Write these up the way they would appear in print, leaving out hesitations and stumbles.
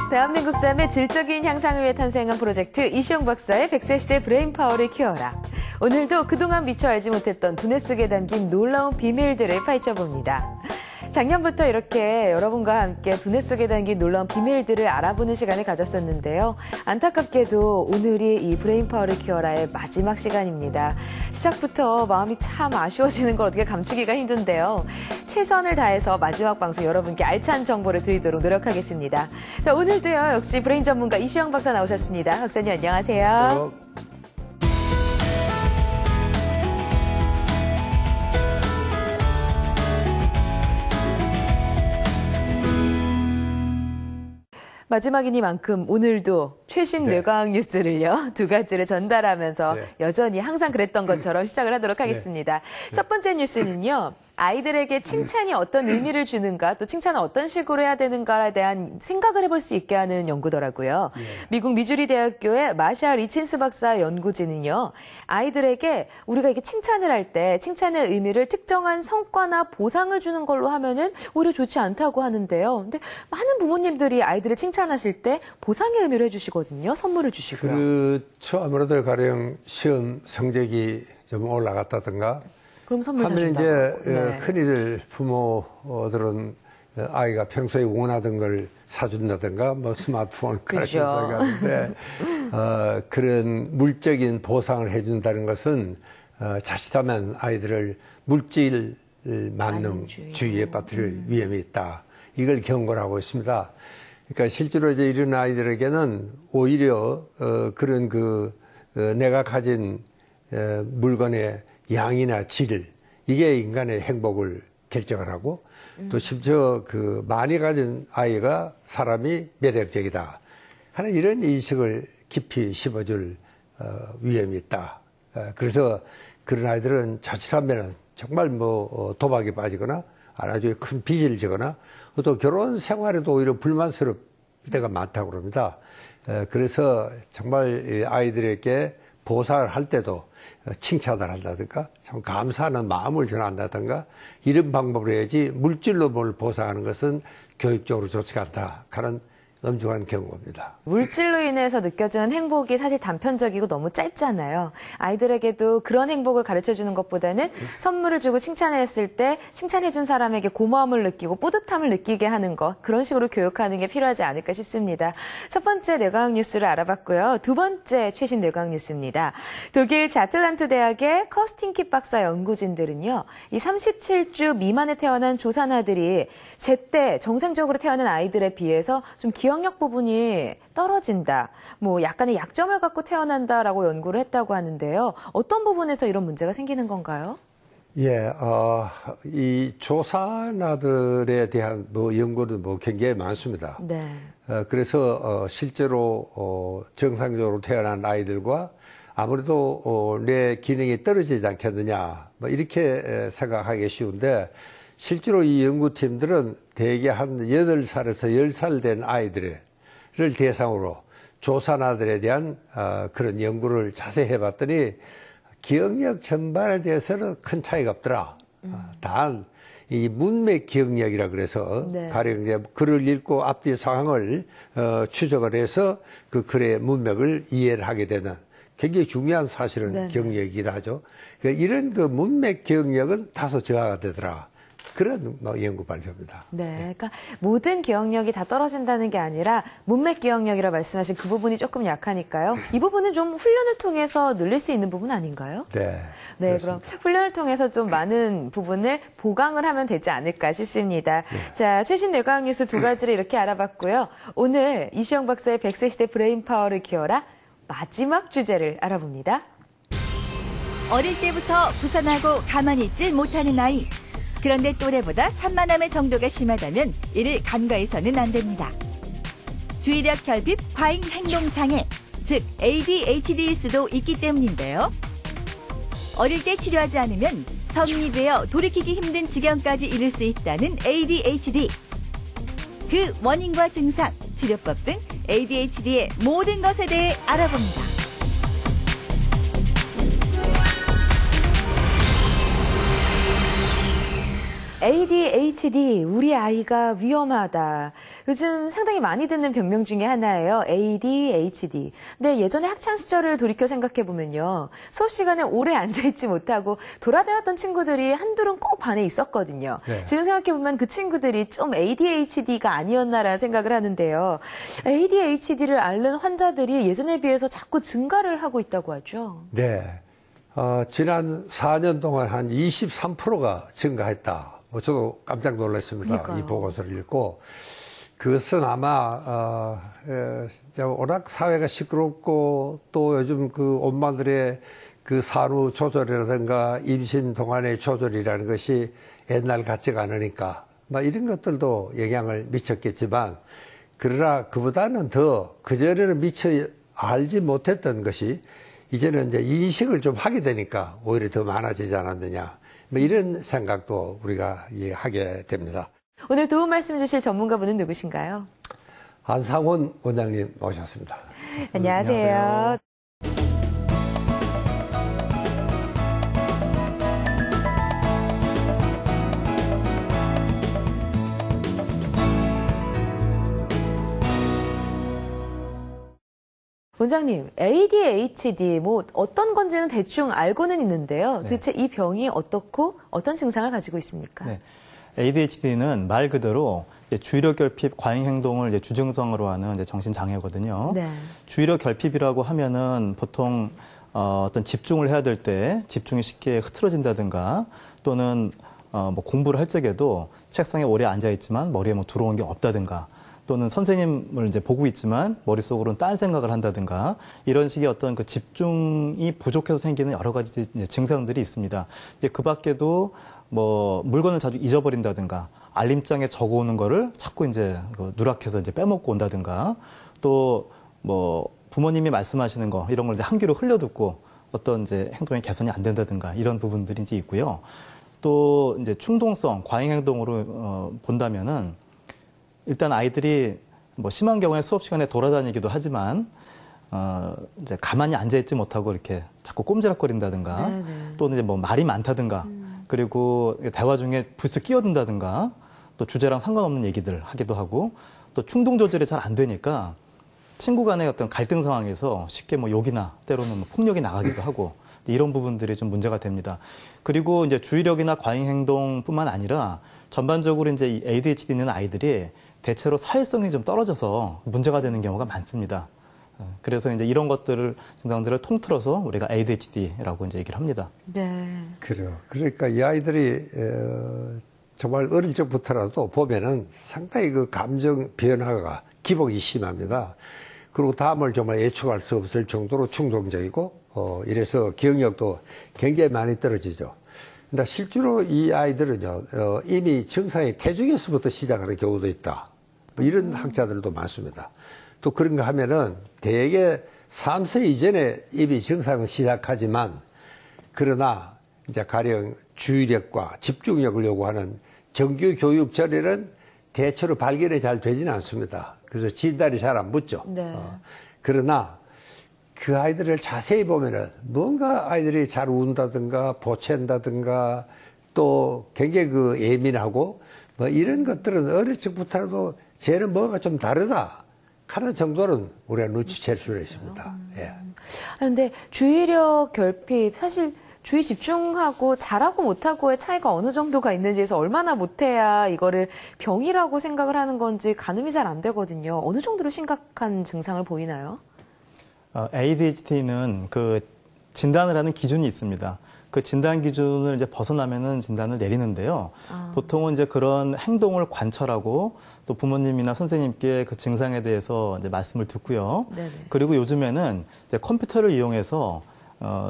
대한민국 삶의 질적인 향상을 위해 탄생한 프로젝트 이시영 박사의 100세 시대 브레인파워를 키워라. 오늘도 그동안 미처 알지 못했던 두뇌 속에 담긴 놀라운 비밀들을 파헤쳐봅니다. 작년부터 이렇게 여러분과 함께 두뇌 속에 담긴 놀라운 비밀들을 알아보는 시간을 가졌었는데요. 안타깝게도 오늘이 이 브레인파워를 키워라의 마지막 시간입니다. 시작부터 마음이 참 아쉬워지는 걸 어떻게 감추기가 힘든데요. 최선을 다해서 마지막 방송 여러분께 알찬 정보를 드리도록 노력하겠습니다. 자, 오늘도요 역시 브레인 전문가 이시영 박사 나오셨습니다. 박사님 안녕하세요. 마지막이니만큼 오늘도 최신 뇌과학 뉴스를요, 두 가지를 전달하면서 여전히 항상 그랬던 것처럼 시작을 하도록 하겠습니다. 첫 번째 뉴스는요. 아이들에게 칭찬이 어떤 의미를 주는가, 또 칭찬을 어떤 식으로 해야 되는가에 대한 생각을 해볼 수 있게 하는 연구더라고요. 미국 미주리 대학교의 마샤 리친스 박사 연구진은요, 아이들에게 우리가 이게 칭찬을 할 때 칭찬의 의미를 특정한 성과나 보상을 주는 걸로 하면은 오히려 좋지 않다고 하는데요. 근데 많은 부모님들이 아이들을 칭찬하실 때 보상의 의미를 해주시거든요. 선물을 주시고요. 그렇죠. 아무래도 가령 시험 성적이 좀 올라갔다든가. 그럼 선물 하면 이제 흔히들 부모들은 아이가 평소에 원하던 걸 사준다든가 뭐 스마트폰 가르쳐준다든가 하는데 그런 물적인 보상을 해준다는 것은 자칫하면 아이들을 물질 만능주의에 빠뜨릴 위험이 있다. 이걸 경고를 하고 있습니다. 그러니까 실제로 이제 이런 아이들에게는 오히려 그런 내가 가진 물건의 양이나 질, 이게 인간의 행복을 결정을 하고 또 심지어 많이 가진 아이가 사람이 매력적이다 하는 이런 인식을 깊이 심어줄 위험이 있다. 그래서 그런 아이들은 자칫하면 정말 도박에 빠지거나 아주 큰 빚을 지거나 또 결혼 생활에도 오히려 불만스러울 때가 많다고 합니다. 그래서 정말 아이들에게 보상을 할 때도 칭찬을 한다든가 참 감사하는 마음을 전한다든가 이런 방법으로 해야지 물질로 뭘 보상하는 것은 교육적으로 좋지가 않다 하는 엄중한 경고입니다. 물질로 인해서 느껴지는 행복이 사실 단편적이고 너무 짧잖아요. 아이들에게도 그런 행복을 가르쳐주는 것보다는 선물을 주고 칭찬을 했을 때 칭찬해준 사람에게 고마움을 느끼고 뿌듯함을 느끼게 하는 것, 그런 식으로 교육하는 게 필요하지 않을까 싶습니다. 첫 번째 뇌과학 뉴스를 알아봤고요. 두 번째 최신 뇌과학 뉴스입니다. 독일 자틀란트 대학의 커스팅킵 박사 연구진들은요. 이 37주 미만에 태어난 조산아들이 제때 정상적으로 태어난 아이들에 비해서 좀 기억력 부분이 떨어진다, 약간의 약점을 갖고 태어난다라고 연구를 했다고 하는데요. 어떤 부분에서 이런 문제가 생기는 건가요? 예, 이 조산아들에 대한 연구는 굉장히 많습니다. 네. 그래서 실제로 정상적으로 태어난 아이들과 아무래도 뇌 기능이 떨어지지 않겠느냐, 이렇게 생각하기 쉬운데 실제로 이 연구팀들은 대개 한 8살에서 10살 된 아이들을 대상으로 조산아들에 대한 그런 연구를 자세히 해봤더니 기억력 전반에 대해서는 큰 차이가 없더라. 단 이 문맥 기억력이라 그래서 가령 이제 글을 읽고 앞뒤 상황을 추적을 해서 그 글의 문맥을 이해를 하게 되는 굉장히 중요한 사실은 기억력이라 하죠. 그러니까 이런 문맥 기억력은 다소 저하가 되더라. 그런 연구 발표입니다. 네, 그러니까 모든 기억력이 다 떨어진다는 게 아니라 문맥 기억력이라 말씀하신 그 부분이 조금 약하니까요. 이 부분은 좀 훈련을 통해서 늘릴 수 있는 부분 아닌가요? 네. 네, 그럼 훈련을 통해서 좀 많은 부분을 보강을 하면 되지 않을까 싶습니다. 자, 최신 뇌과학 뉴스 두 가지를 이렇게 알아봤고요. 오늘 이시영 박사의 100세 시대 브레인파워를 키워라 마지막 주제를 알아봅니다. 어릴 때부터 부산하고 가만히 있지 못하는 아이. 그런데 또래보다 산만함의 정도가 심하다면 이를 간과해서는 안 됩니다. 주의력 결핍 과잉 행동 장애, 즉 ADHD일 수도 있기 때문인데요. 어릴 때 치료하지 않으면 성인이 되어 돌이키기 힘든 지경까지 이를 수 있다는 ADHD. 그 원인과 증상, 치료법 등 ADHD의 모든 것에 대해 알아봅니다. ADHD, 우리 아이가 위험하다. 요즘 상당히 많이 듣는 병명 중에 하나예요. ADHD. 근데 예전에 학창 시절을 돌이켜 생각해보면요. 수업 시간에 오래 앉아있지 못하고 돌아다녔던 친구들이 한둘은 꼭 반에 있었거든요. 네. 지금 생각해보면 그 친구들이 좀 ADHD가 아니었나라는 생각을 하는데요. ADHD를 앓는 환자들이 예전에 비해서 자꾸 증가를 하고 있다고 하죠. 네. 지난 4년 동안 한 23%가 증가했다. 저도 깜짝 놀랐습니다. 그러니까요. 이 보고서를 읽고. 그것은 아마, 워낙 사회가 시끄럽고 또 요즘 그 엄마들의 그 산후 조절이라든가 임신 동안의 조절이라는 것이 옛날 같지가 않으니까 막 이런 것들도 영향을 미쳤겠지만 그러나 그보다는 더 그전에는 미처 알지 못했던 것이 이제는 이제 인식을 좀 하게 되니까 오히려 더 많아지지 않았느냐. 뭐 이런 생각도 우리가 하게 됩니다. 오늘 도움 말씀 주실 전문가분은 누구신가요? 한상훈 원장님 오셨습니다. 안녕하세요. 원장님, ADHD 뭐 어떤 건지는 대충 알고는 있는데요. 도대체 이 병이 어떻고 어떤 증상을 가지고 있습니까? 네. ADHD는 말 그대로 주의력 결핍 과잉 행동을 주증성으로 하는 정신 장애거든요. 네. 주의력 결핍이라고 하면은 보통 어떤 집중을 해야 될 때 집중이 쉽게 흐트러진다든가 또는 뭐 공부를 할 적에도 책상에 오래 앉아 있지만 머리에 뭐 들어온 게 없다든가 또는 선생님을 이제 보고 있지만 머릿속으로는 딴 생각을 한다든가 이런 식의 어떤 그 집중이 부족해서 생기는 여러 가지 증상들이 있습니다. 이제 그 밖에도 뭐 물건을 자주 잊어버린다든가 알림장에 적어오는 거를 자꾸 이제 누락해서 이제 빼먹고 온다든가 또 뭐 부모님이 말씀하시는 거 이런 걸 이제 한 귀로 흘려듣고 어떤 이제 행동의 개선이 안 된다든가 이런 부분들이 이제 있고요. 또 이제 충동성 과잉 행동으로 본다면은 일단 아이들이 뭐 심한 경우에 수업 시간에 돌아다니기도 하지만 이제 가만히 앉아 있지 못하고 이렇게 자꾸 꼼지락거린다든가 네네. 또는 이제 뭐 말이 많다든가 그리고 대화 중에 불쑥 끼어든다든가 또 주제랑 상관없는 얘기들 하기도 하고 또 충동 조절이 잘 안 되니까 친구 간의 어떤 갈등 상황에서 쉽게 뭐 욕이나 때로는 뭐 폭력이 나가기도 하고 이런 부분들이 좀 문제가 됩니다. 그리고 이제 주의력이나 과잉 행동뿐만 아니라 전반적으로 이제 이 ADHD 있는 아이들이 대체로 사회성이 좀 떨어져서 문제가 되는 경우가 많습니다. 그래서 이제 이런 증상들을 통틀어서 우리가 ADHD라고 이제 얘기를 합니다. 네. 그래요. 그러니까 이 아이들이 정말 어릴 적부터라도 보면은 상당히 그 감정 변화가 기복이 심합니다. 그리고 다음을 정말 예측할 수 없을 정도로 충동적이고 이래서 기억력도 굉장히 많이 떨어지죠. 근데 실제로 이 아이들은요 이미 증상이 태중에서부터 시작하는 경우도 있다. 뭐 이런 학자들도 많습니다. 또 그런가 하면은 대개 3세 이전에 이미 증상은 시작하지만 그러나 이제 가령 주의력과 집중력을 요구하는 정규 교육 전에는 대체로 발견이 잘 되지는 않습니다. 그래서 진단이 잘 안 붙죠. 네. 그러나 그 아이들을 자세히 보면은 뭔가 아이들이 잘 운다든가 보챈다든가 또 굉장히 그 예민하고 뭐 이런 것들은 어릴 적부터라도 쟤는 뭐가 좀 다르다 하는 정도는 우리가 눈치챌 수가 있습니다. 예. 근데 주의력 결핍 사실 주의 집중하고 잘하고 못하고의 차이가 어느 정도가 있는지에서 얼마나 못해야 이거를 병이라고 생각을 하는 건지 가늠이 잘 안 되거든요. 어느 정도로 심각한 증상을 보이나요? ADHD는 그 진단을 하는 기준이 있습니다. 그 진단 기준을 이제 벗어나면은 진단을 내리는데요. 보통은 이제 그런 행동을 관찰하고 또 부모님이나 선생님께 그 증상에 대해서 이제 말씀을 듣고요. 네네. 그리고 요즘에는 이제 컴퓨터를 이용해서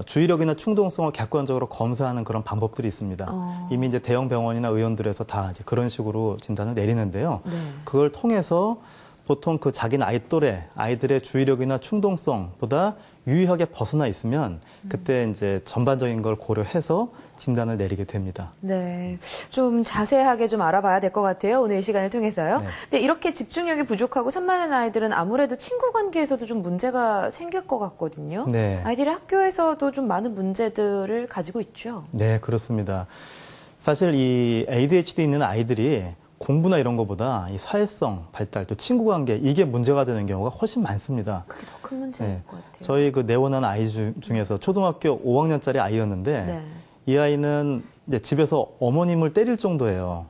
주의력이나 충동성을 객관적으로 검사하는 그런 방법들이 있습니다. 이미 이제 대형 병원이나 의원들에서 다 이제 그런 식으로 진단을 내리는데요. 네. 그걸 통해서 보통 그 자기 나이 또래 아이들의 주의력이나 충동성보다 유의하게 벗어나 있으면 그때 이제 전반적인 걸 고려해서 진단을 내리게 됩니다. 네. 좀 자세하게 좀 알아봐야 될 것 같아요. 오늘 이 시간을 통해서요. 네. 근데 이렇게 집중력이 부족하고 산만한 아이들은 아무래도 친구 관계에서도 좀 문제가 생길 것 같거든요. 네. 아이들이 학교에서도 좀 많은 문제들을 가지고 있죠. 네, 그렇습니다. 사실 이 ADHD 있는 아이들이 공부나 이런 것보다 이 사회성 발달 또 친구 관계 이게 문제가 되는 경우가 훨씬 많습니다. 그게 더 큰 문제일 네. 것 같아요. 저희 그 내원한 아이 중에서 초등학교 5학년짜리 아이였는데 네. 이 아이는 이제 집에서 어머님을 때릴 정도예요.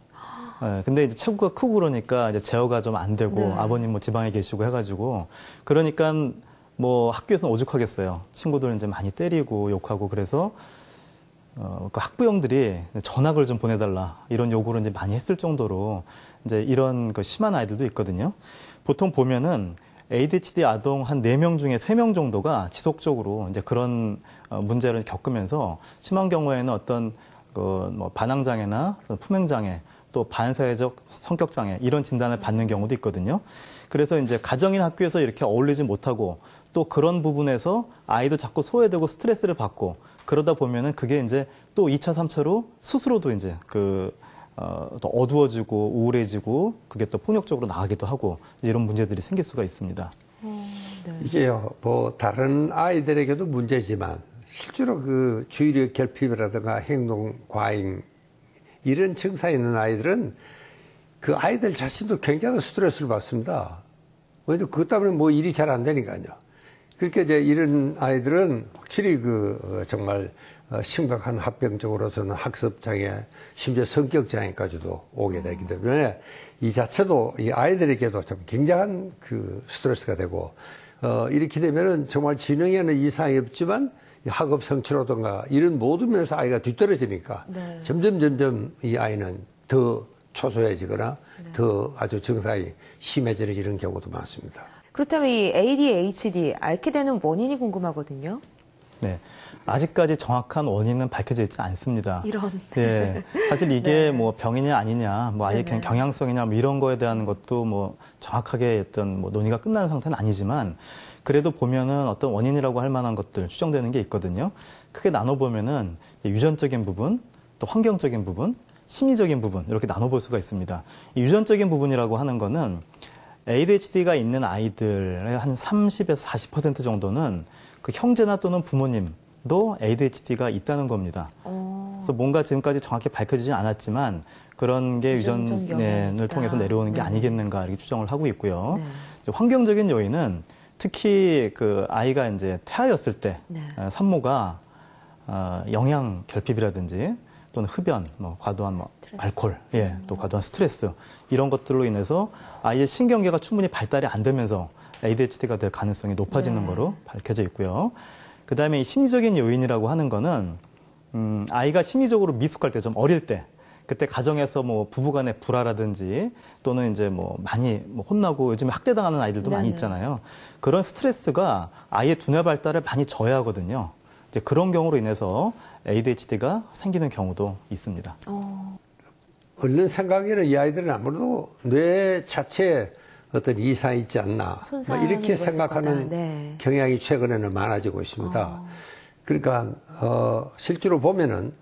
네, 근데 이제 체구가 크고 그러니까 이제 제어가 좀 안 되고 네. 아버님 뭐 지방에 계시고 해가지고 그러니까 뭐 학교에서는 오죽하겠어요. 친구들 이제 많이 때리고 욕하고 그래서 그 학부형들이 전학을 좀 보내달라 이런 요구를 이제 많이 했을 정도로 이제 이런 그 심한 아이들도 있거든요. 보통 보면은 ADHD 아동 한 4명 중에 3명 정도가 지속적으로 이제 그런 문제를 겪으면서 심한 경우에는 어떤 그 뭐 반항장애나 품행장애 또 반사회적 성격장애 이런 진단을 받는 경우도 있거든요. 그래서 이제 가정이나 학교에서 이렇게 어울리지 못하고 또 그런 부분에서 아이도 자꾸 소외되고 스트레스를 받고 그러다 보면은 그게 이제 또 2차, 3차로 스스로도 이제 더 어두워지고 우울해지고 그게 또 폭력적으로 나가기도 하고 이런 문제들이 생길 수가 있습니다. 네. 이게요, 뭐 다른 아이들에게도 문제지만 실제로 그 주의력 결핍이라든가 행동 과잉 이런 증상이 있는 아이들은 그 아이들 자신도 굉장한 스트레스를 받습니다. 왜냐면 그것 때문에 뭐 일이 잘 안 되니까요. 그러니까 이제 이런 아이들은 확실히 정말 심각한 합병적으로서는 학습장애, 심지어 성격장애까지도 오게 되기 때문에 이 자체도 이 아이들에게도 좀 굉장한 그 스트레스가 되고, 이렇게 되면은 정말 지능에는 이상이 없지만 학업 성취라든가 이런 모든 면에서 아이가 뒤떨어지니까 네. 점점 이 아이는 더 초조해지거나 더 아주 증상이 심해지는 이런 경우도 많습니다. 그렇다면 이 ADHD 앓게 되는 원인이 궁금하거든요. 네. 아직까지 정확한 원인은 밝혀져 있지 않습니다. 이런. 네. 사실 이게 뭐 병이냐 아니냐, 뭐 아예 네네. 경향성이냐 뭐 이런 거에 대한 것도 뭐 정확하게 어떤 뭐 논의가 끝난 상태는 아니지만 그래도 보면은 어떤 원인이라고 할 만한 것들 추정되는 게 있거든요. 크게 나눠보면은 유전적인 부분, 또 환경적인 부분, 심리적인 부분 이렇게 나눠볼 수가 있습니다. 이 유전적인 부분이라고 하는 거는 ADHD가 있는 아이들의 한 30에서 40% 정도는 그 형제나 또는 부모님도 ADHD가 있다는 겁니다. 그래서 뭔가 지금까지 정확히 밝혀지진 않았지만 그런 게 유전적 영향이 유전을 있다. 통해서 내려오는 게 네. 아니겠는가 이렇게 추정을 하고 있고요. 네. 이제 환경적인 요인은 특히 그 아이가 이제 태아였을 때 네. 산모가 영양 결핍이라든지 또는 흡연, 뭐 과도한 뭐 스트레스. 알코올, 예, 또 과도한 스트레스 이런 것들로 인해서 아이의 신경계가 충분히 발달이 안 되면서 ADHD가 될 가능성이 높아지는 네. 거로 밝혀져 있고요. 그다음에 이 심리적인 요인이라고 하는 거는 아이가 심리적으로 미숙할 때 좀 어릴 때 그때 가정에서 뭐 부부간의 불화라든지 또는 이제 뭐 많이 뭐 혼나고 요즘에 학대당하는 아이들도 많이 네네. 있잖아요. 그런 스트레스가 아이의 두뇌 발달을 많이 저해하거든요. 이제 그런 경우로 인해서 ADHD가 생기는 경우도 있습니다. 얼른 생각에는 이 아이들은 아무래도 뇌 자체에 어떤 이상이 있지 않나 뭐 손상이 이렇게 입었을 생각하는 거다. 네. 경향이 최근에는 많아지고 있습니다. 그러니까 실제로 보면은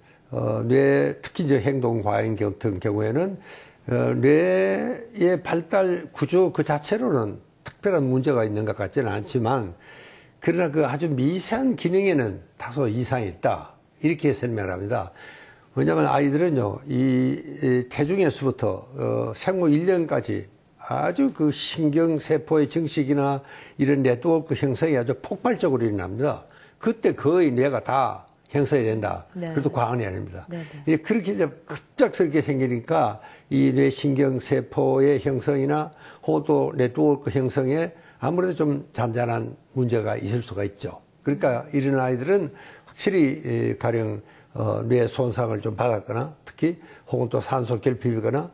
뇌 특히 이제 행동 과잉 같은 경우에는 뇌의 발달 구조 그 자체로는 특별한 문제가 있는 것 같지는 않지만 그러나 그 아주 미세한 기능에는 다소 이상이 있다 이렇게 설명을 합니다. 왜냐하면 아이들은요 이 태중에서부터 생후 1년까지 아주 그 신경세포의 증식이나 이런 네트워크 형성이 아주 폭발적으로 일어납니다. 그때 거의 뇌가 다 형성이 된다. 네. 그래도 과언이 아닙니다. 네, 네. 예, 그렇게 이제 급작스럽게 생기니까 이 뇌신경세포의 형성이나 혹은 또 네트워크 형성에 아무래도 좀 잔잔한 문제가 있을 수가 있죠. 그러니까 이런 아이들은 확실히 가령 뇌 손상을 좀 받았거나 특히 혹은 또 산소 결핍이거나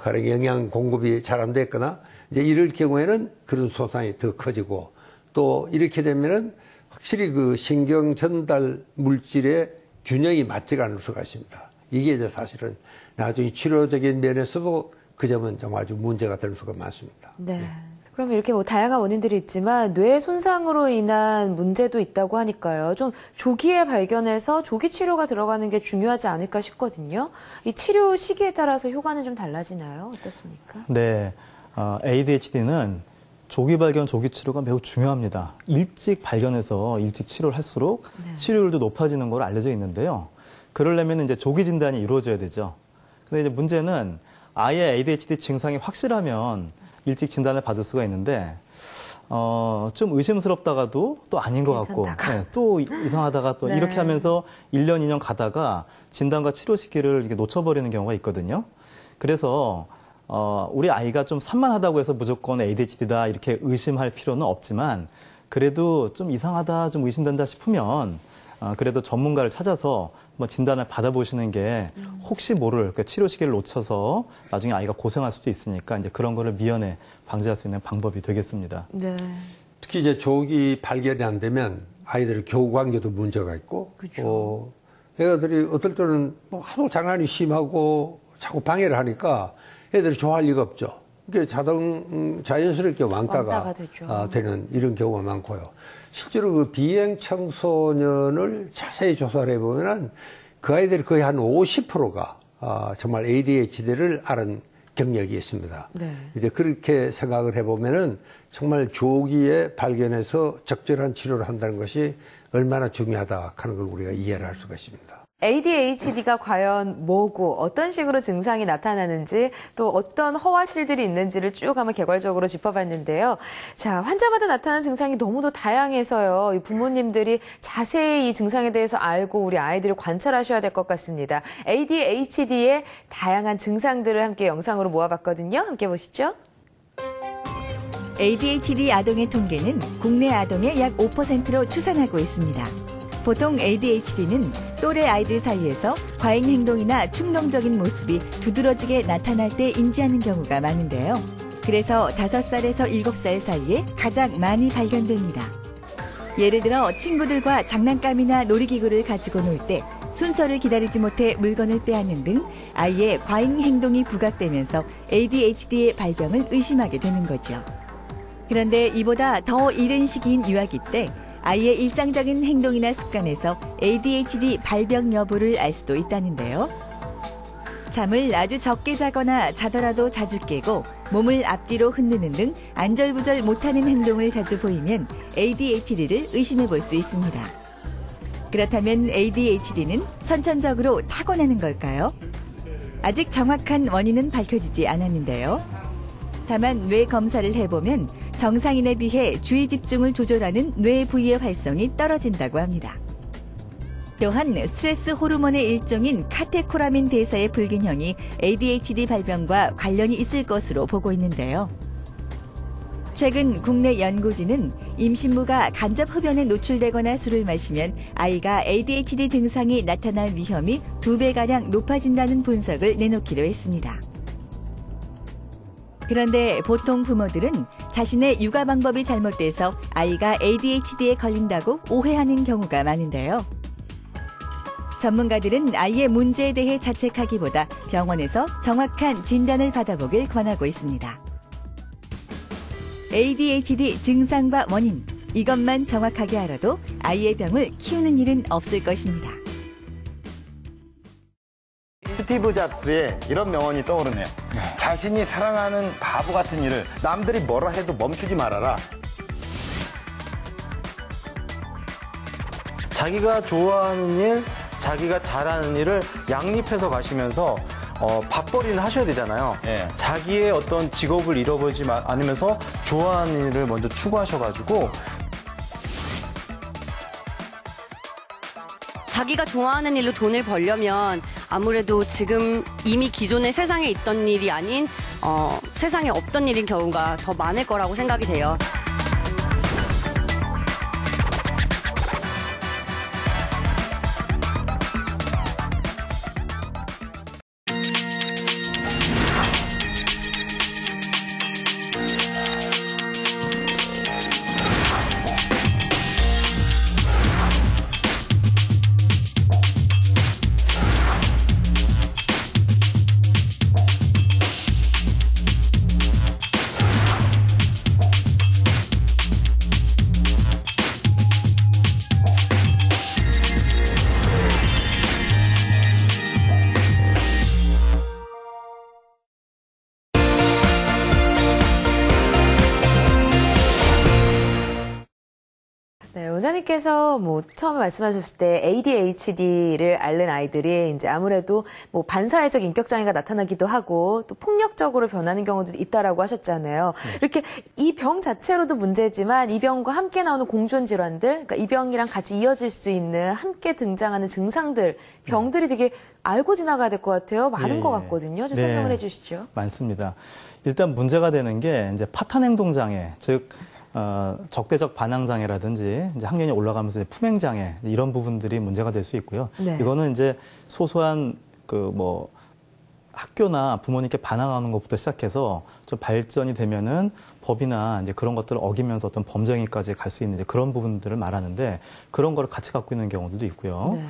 가령 영양 공급이 잘 안 됐거나 이제 이럴 경우에는 그런 손상이 더 커지고 또 이렇게 되면은 확실히 그 신경 전달 물질의 균형이 맞지가 않을 수가 있습니다. 이게 이제 사실은 나중에 치료적인 면에서도 그 점은 좀 아주 문제가 될 수가 많습니다. 네. 그럼 이렇게 뭐 다양한 원인들이 있지만 뇌 손상으로 인한 문제도 있다고 하니까요. 좀 조기에 발견해서 조기 치료가 들어가는 게 중요하지 않을까 싶거든요. 이 치료 시기에 따라서 효과는 좀 달라지나요? 어떻습니까? 네, ADHD는 조기 발견, 조기 치료가 매우 중요합니다. 일찍 발견해서 일찍 치료를 할수록 치료율도 높아지는 걸로 알려져 있는데요. 그러려면 이제 조기 진단이 이루어져야 되죠. 근데 이제 문제는 아이의 ADHD 증상이 확실하면 일찍 진단을 받을 수가 있는데 좀 의심스럽다가도 또 아닌 것 같고 네, 또 이상하다가 또 네. 이렇게 하면서 1년, 2년 가다가 진단과 치료 시기를 이렇게 놓쳐버리는 경우가 있거든요. 그래서 우리 아이가 좀 산만하다고 해서 무조건 ADHD다 이렇게 의심할 필요는 없지만 그래도 좀 이상하다, 좀 의심된다 싶으면 그래도 전문가를 찾아서 한번 진단을 받아보시는 게 혹시 모를 그 치료 시기를 놓쳐서 나중에 아이가 고생할 수도 있으니까 이제 그런 거를 미연에 방지할 수 있는 방법이 되겠습니다. 네. 특히 이제 조기 발견이 안 되면 아이들의 교우 관계도 문제가 있고, 그렇죠. 애들이 어떨 때는 뭐 하도 장난이 심하고 자꾸 방해를 하니까 애들이 좋아할 리가 없죠. 이게 자연스럽게 왕따가 되는 이런 경우가 많고요. 실제로 그 비행 청소년을 자세히 조사를 해보면은 그 아이들이 거의 한 50%가 정말 ADHD를 앓은 경력이 있습니다. 네. 이제 그렇게 생각을 해보면은 정말 조기에 발견해서 적절한 치료를 한다는 것이 얼마나 중요하다 하는 걸 우리가 이해를 할 수가 있습니다. ADHD가 과연 뭐고 어떤 식으로 증상이 나타나는지 또 어떤 허와실들이 있는지를 쭉 한번 개괄적으로 짚어봤는데요. 자, 환자마다 나타나는 증상이 너무도 다양해서요. 이 부모님들이 자세히 이 증상에 대해서 알고 우리 아이들을 관찰하셔야 될 것 같습니다. ADHD의 다양한 증상들을 함께 영상으로 모아봤거든요. 함께 보시죠. ADHD 아동의 통계는 국내 아동의 약 5%로 추산하고 있습니다. 보통 ADHD는 또래 아이들 사이에서 과잉 행동이나 충동적인 모습이 두드러지게 나타날 때 인지하는 경우가 많은데요. 그래서 5살에서 7살 사이에 가장 많이 발견됩니다. 예를 들어 친구들과 장난감이나 놀이기구를 가지고 놀 때 순서를 기다리지 못해 물건을 빼앗는 등 아이의 과잉 행동이 부각되면서 ADHD의 발병을 의심하게 되는 거죠. 그런데 이보다 더 이른 시기인 유아기 때 아이의 일상적인 행동이나 습관에서 ADHD 발병 여부를 알 수도 있다는데요. 잠을 아주 적게 자거나 자더라도 자주 깨고 몸을 앞뒤로 흔드는 등 안절부절 못하는 행동을 자주 보이면 ADHD를 의심해 볼 수 있습니다. 그렇다면 ADHD는 선천적으로 타고나는 걸까요? 아직 정확한 원인은 밝혀지지 않았는데요. 다만 뇌 검사를 해보면 정상인에 비해 주의 집중을 조절하는 뇌 부위의 활성이 떨어진다고 합니다. 또한 스트레스 호르몬의 일종인 카테코라민 대사의 불균형이 ADHD 발병과 관련이 있을 것으로 보고 있는데요. 최근 국내 연구진은 임신부가 간접 흡연에 노출되거나 술을 마시면 아이가 ADHD 증상이 나타날 위험이 2배가량 높아진다는 분석을 내놓기도 했습니다. 그런데 보통 부모들은 자신의 육아 방법이 잘못돼서 아이가 ADHD에 걸린다고 오해하는 경우가 많은데요. 전문가들은 아이의 문제에 대해 자책하기보다 병원에서 정확한 진단을 받아보길 권하고 있습니다. ADHD 증상과 원인, 이것만 정확하게 알아도 아이의 병을 키우는 일은 없을 것입니다. 스티브 잡스의 이런 명언이 떠오르네요. 자신이 사랑하는 바보 같은 일을 남들이 뭐라 해도 멈추지 말아라. 자기가 좋아하는 일, 자기가 잘하는 일을 양립해서 가시면서 밥벌이를 하셔야 되잖아요. 예. 자기의 어떤 직업을 잃어버리지 않으면서 좋아하는 일을 먼저 추구하셔가지고 자기가 좋아하는 일로 돈을 벌려면 아무래도 지금 이미 기존의 세상에 있던 일이 아닌 세상에 없던 일인 경우가 더 많을 거라고 생각이 돼요. 네, 원장님께서 뭐 처음에 말씀하셨을 때 ADHD를 앓는 아이들이 이제 아무래도 뭐 반사회적 인격 장애가 나타나기도 하고 또 폭력적으로 변하는 경우도 있다라고 하셨잖아요. 이렇게 이 병 자체로도 문제지만 이 병과 함께 나오는 공존 질환들, 그러니까 이 병이랑 같이 이어질 수 있는 함께 등장하는 증상들, 병들이 되게 알고 지나가야 될 것 같아요. 많은 예, 것 같거든요. 좀 네. 설명을 해주시죠. 많습니다. 일단 문제가 되는 게 이제 파탄 행동 장애, 즉 적대적 반항 장애라든지 이제 학년이 올라가면서 이제 품행 장애 이런 부분들이 문제가 될 수 있고요. 네. 이거는 이제 소소한 그 뭐 학교나 부모님께 반항하는 것부터 시작해서 좀 발전이 되면은 법이나 이제 그런 것들을 어기면서 어떤 범죄행위까지 갈 수 있는 이제 그런 부분들을 말하는데 그런 거를 같이 갖고 있는 경우들도 있고요. 네.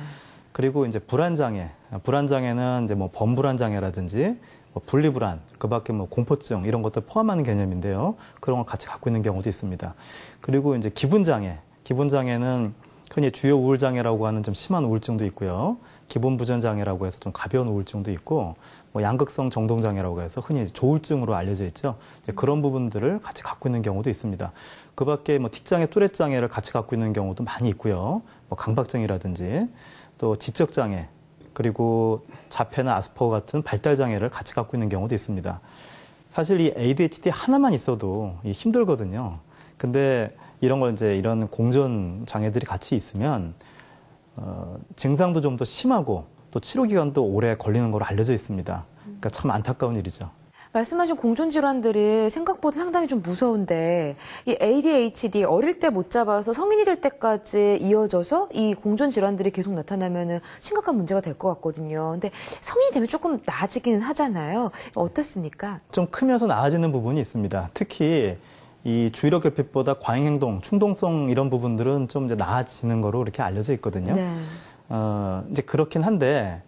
그리고 이제 불안장애, 불안장애는 이제 뭐 범불안장애라든지 뭐 분리불안, 그 밖에 뭐 공포증 이런 것들 포함하는 개념인데요. 그런 걸 같이 갖고 있는 경우도 있습니다. 그리고 이제 기분장애, 기분장애는 흔히 주요 우울장애라고 하는 좀 심한 우울증도 있고요. 기분부전장애라고 해서 좀 가벼운 우울증도 있고, 뭐 양극성 정동장애라고 해서 흔히 조울증으로 알려져 있죠. 그런 부분들을 같이 갖고 있는 경우도 있습니다. 그 밖에 뭐 틱장애, 뚜렛장애를 같이 갖고 있는 경우도 많이 있고요. 뭐 강박증이라든지 또 지적장애, 그리고 자폐나 아스퍼거 같은 발달장애를 같이 갖고 있는 경우도 있습니다. 사실 이 ADHD 하나만 있어도 힘들거든요. 근데 이런 걸 이제 이런 공존 장애들이 같이 있으면 증상도 좀 더 심하고 또 치료 기간도 오래 걸리는 걸로 알려져 있습니다. 그러니까 참 안타까운 일이죠. 말씀하신 공존 질환들이 생각보다 상당히 좀 무서운데 이 ADHD 어릴 때 못 잡아서 성인이 될 때까지 이어져서 이 공존 질환들이 계속 나타나면은 심각한 문제가 될 것 같거든요. 근데 성인이 되면 조금 나아지기는 하잖아요. 어떻습니까? 좀 크면서 나아지는 부분이 있습니다. 특히 이 주의력 결핍보다 과잉 행동, 충동성 이런 부분들은 좀 이제 나아지는 거로 이렇게 알려져 있거든요. 네. 이제 그렇긴 한데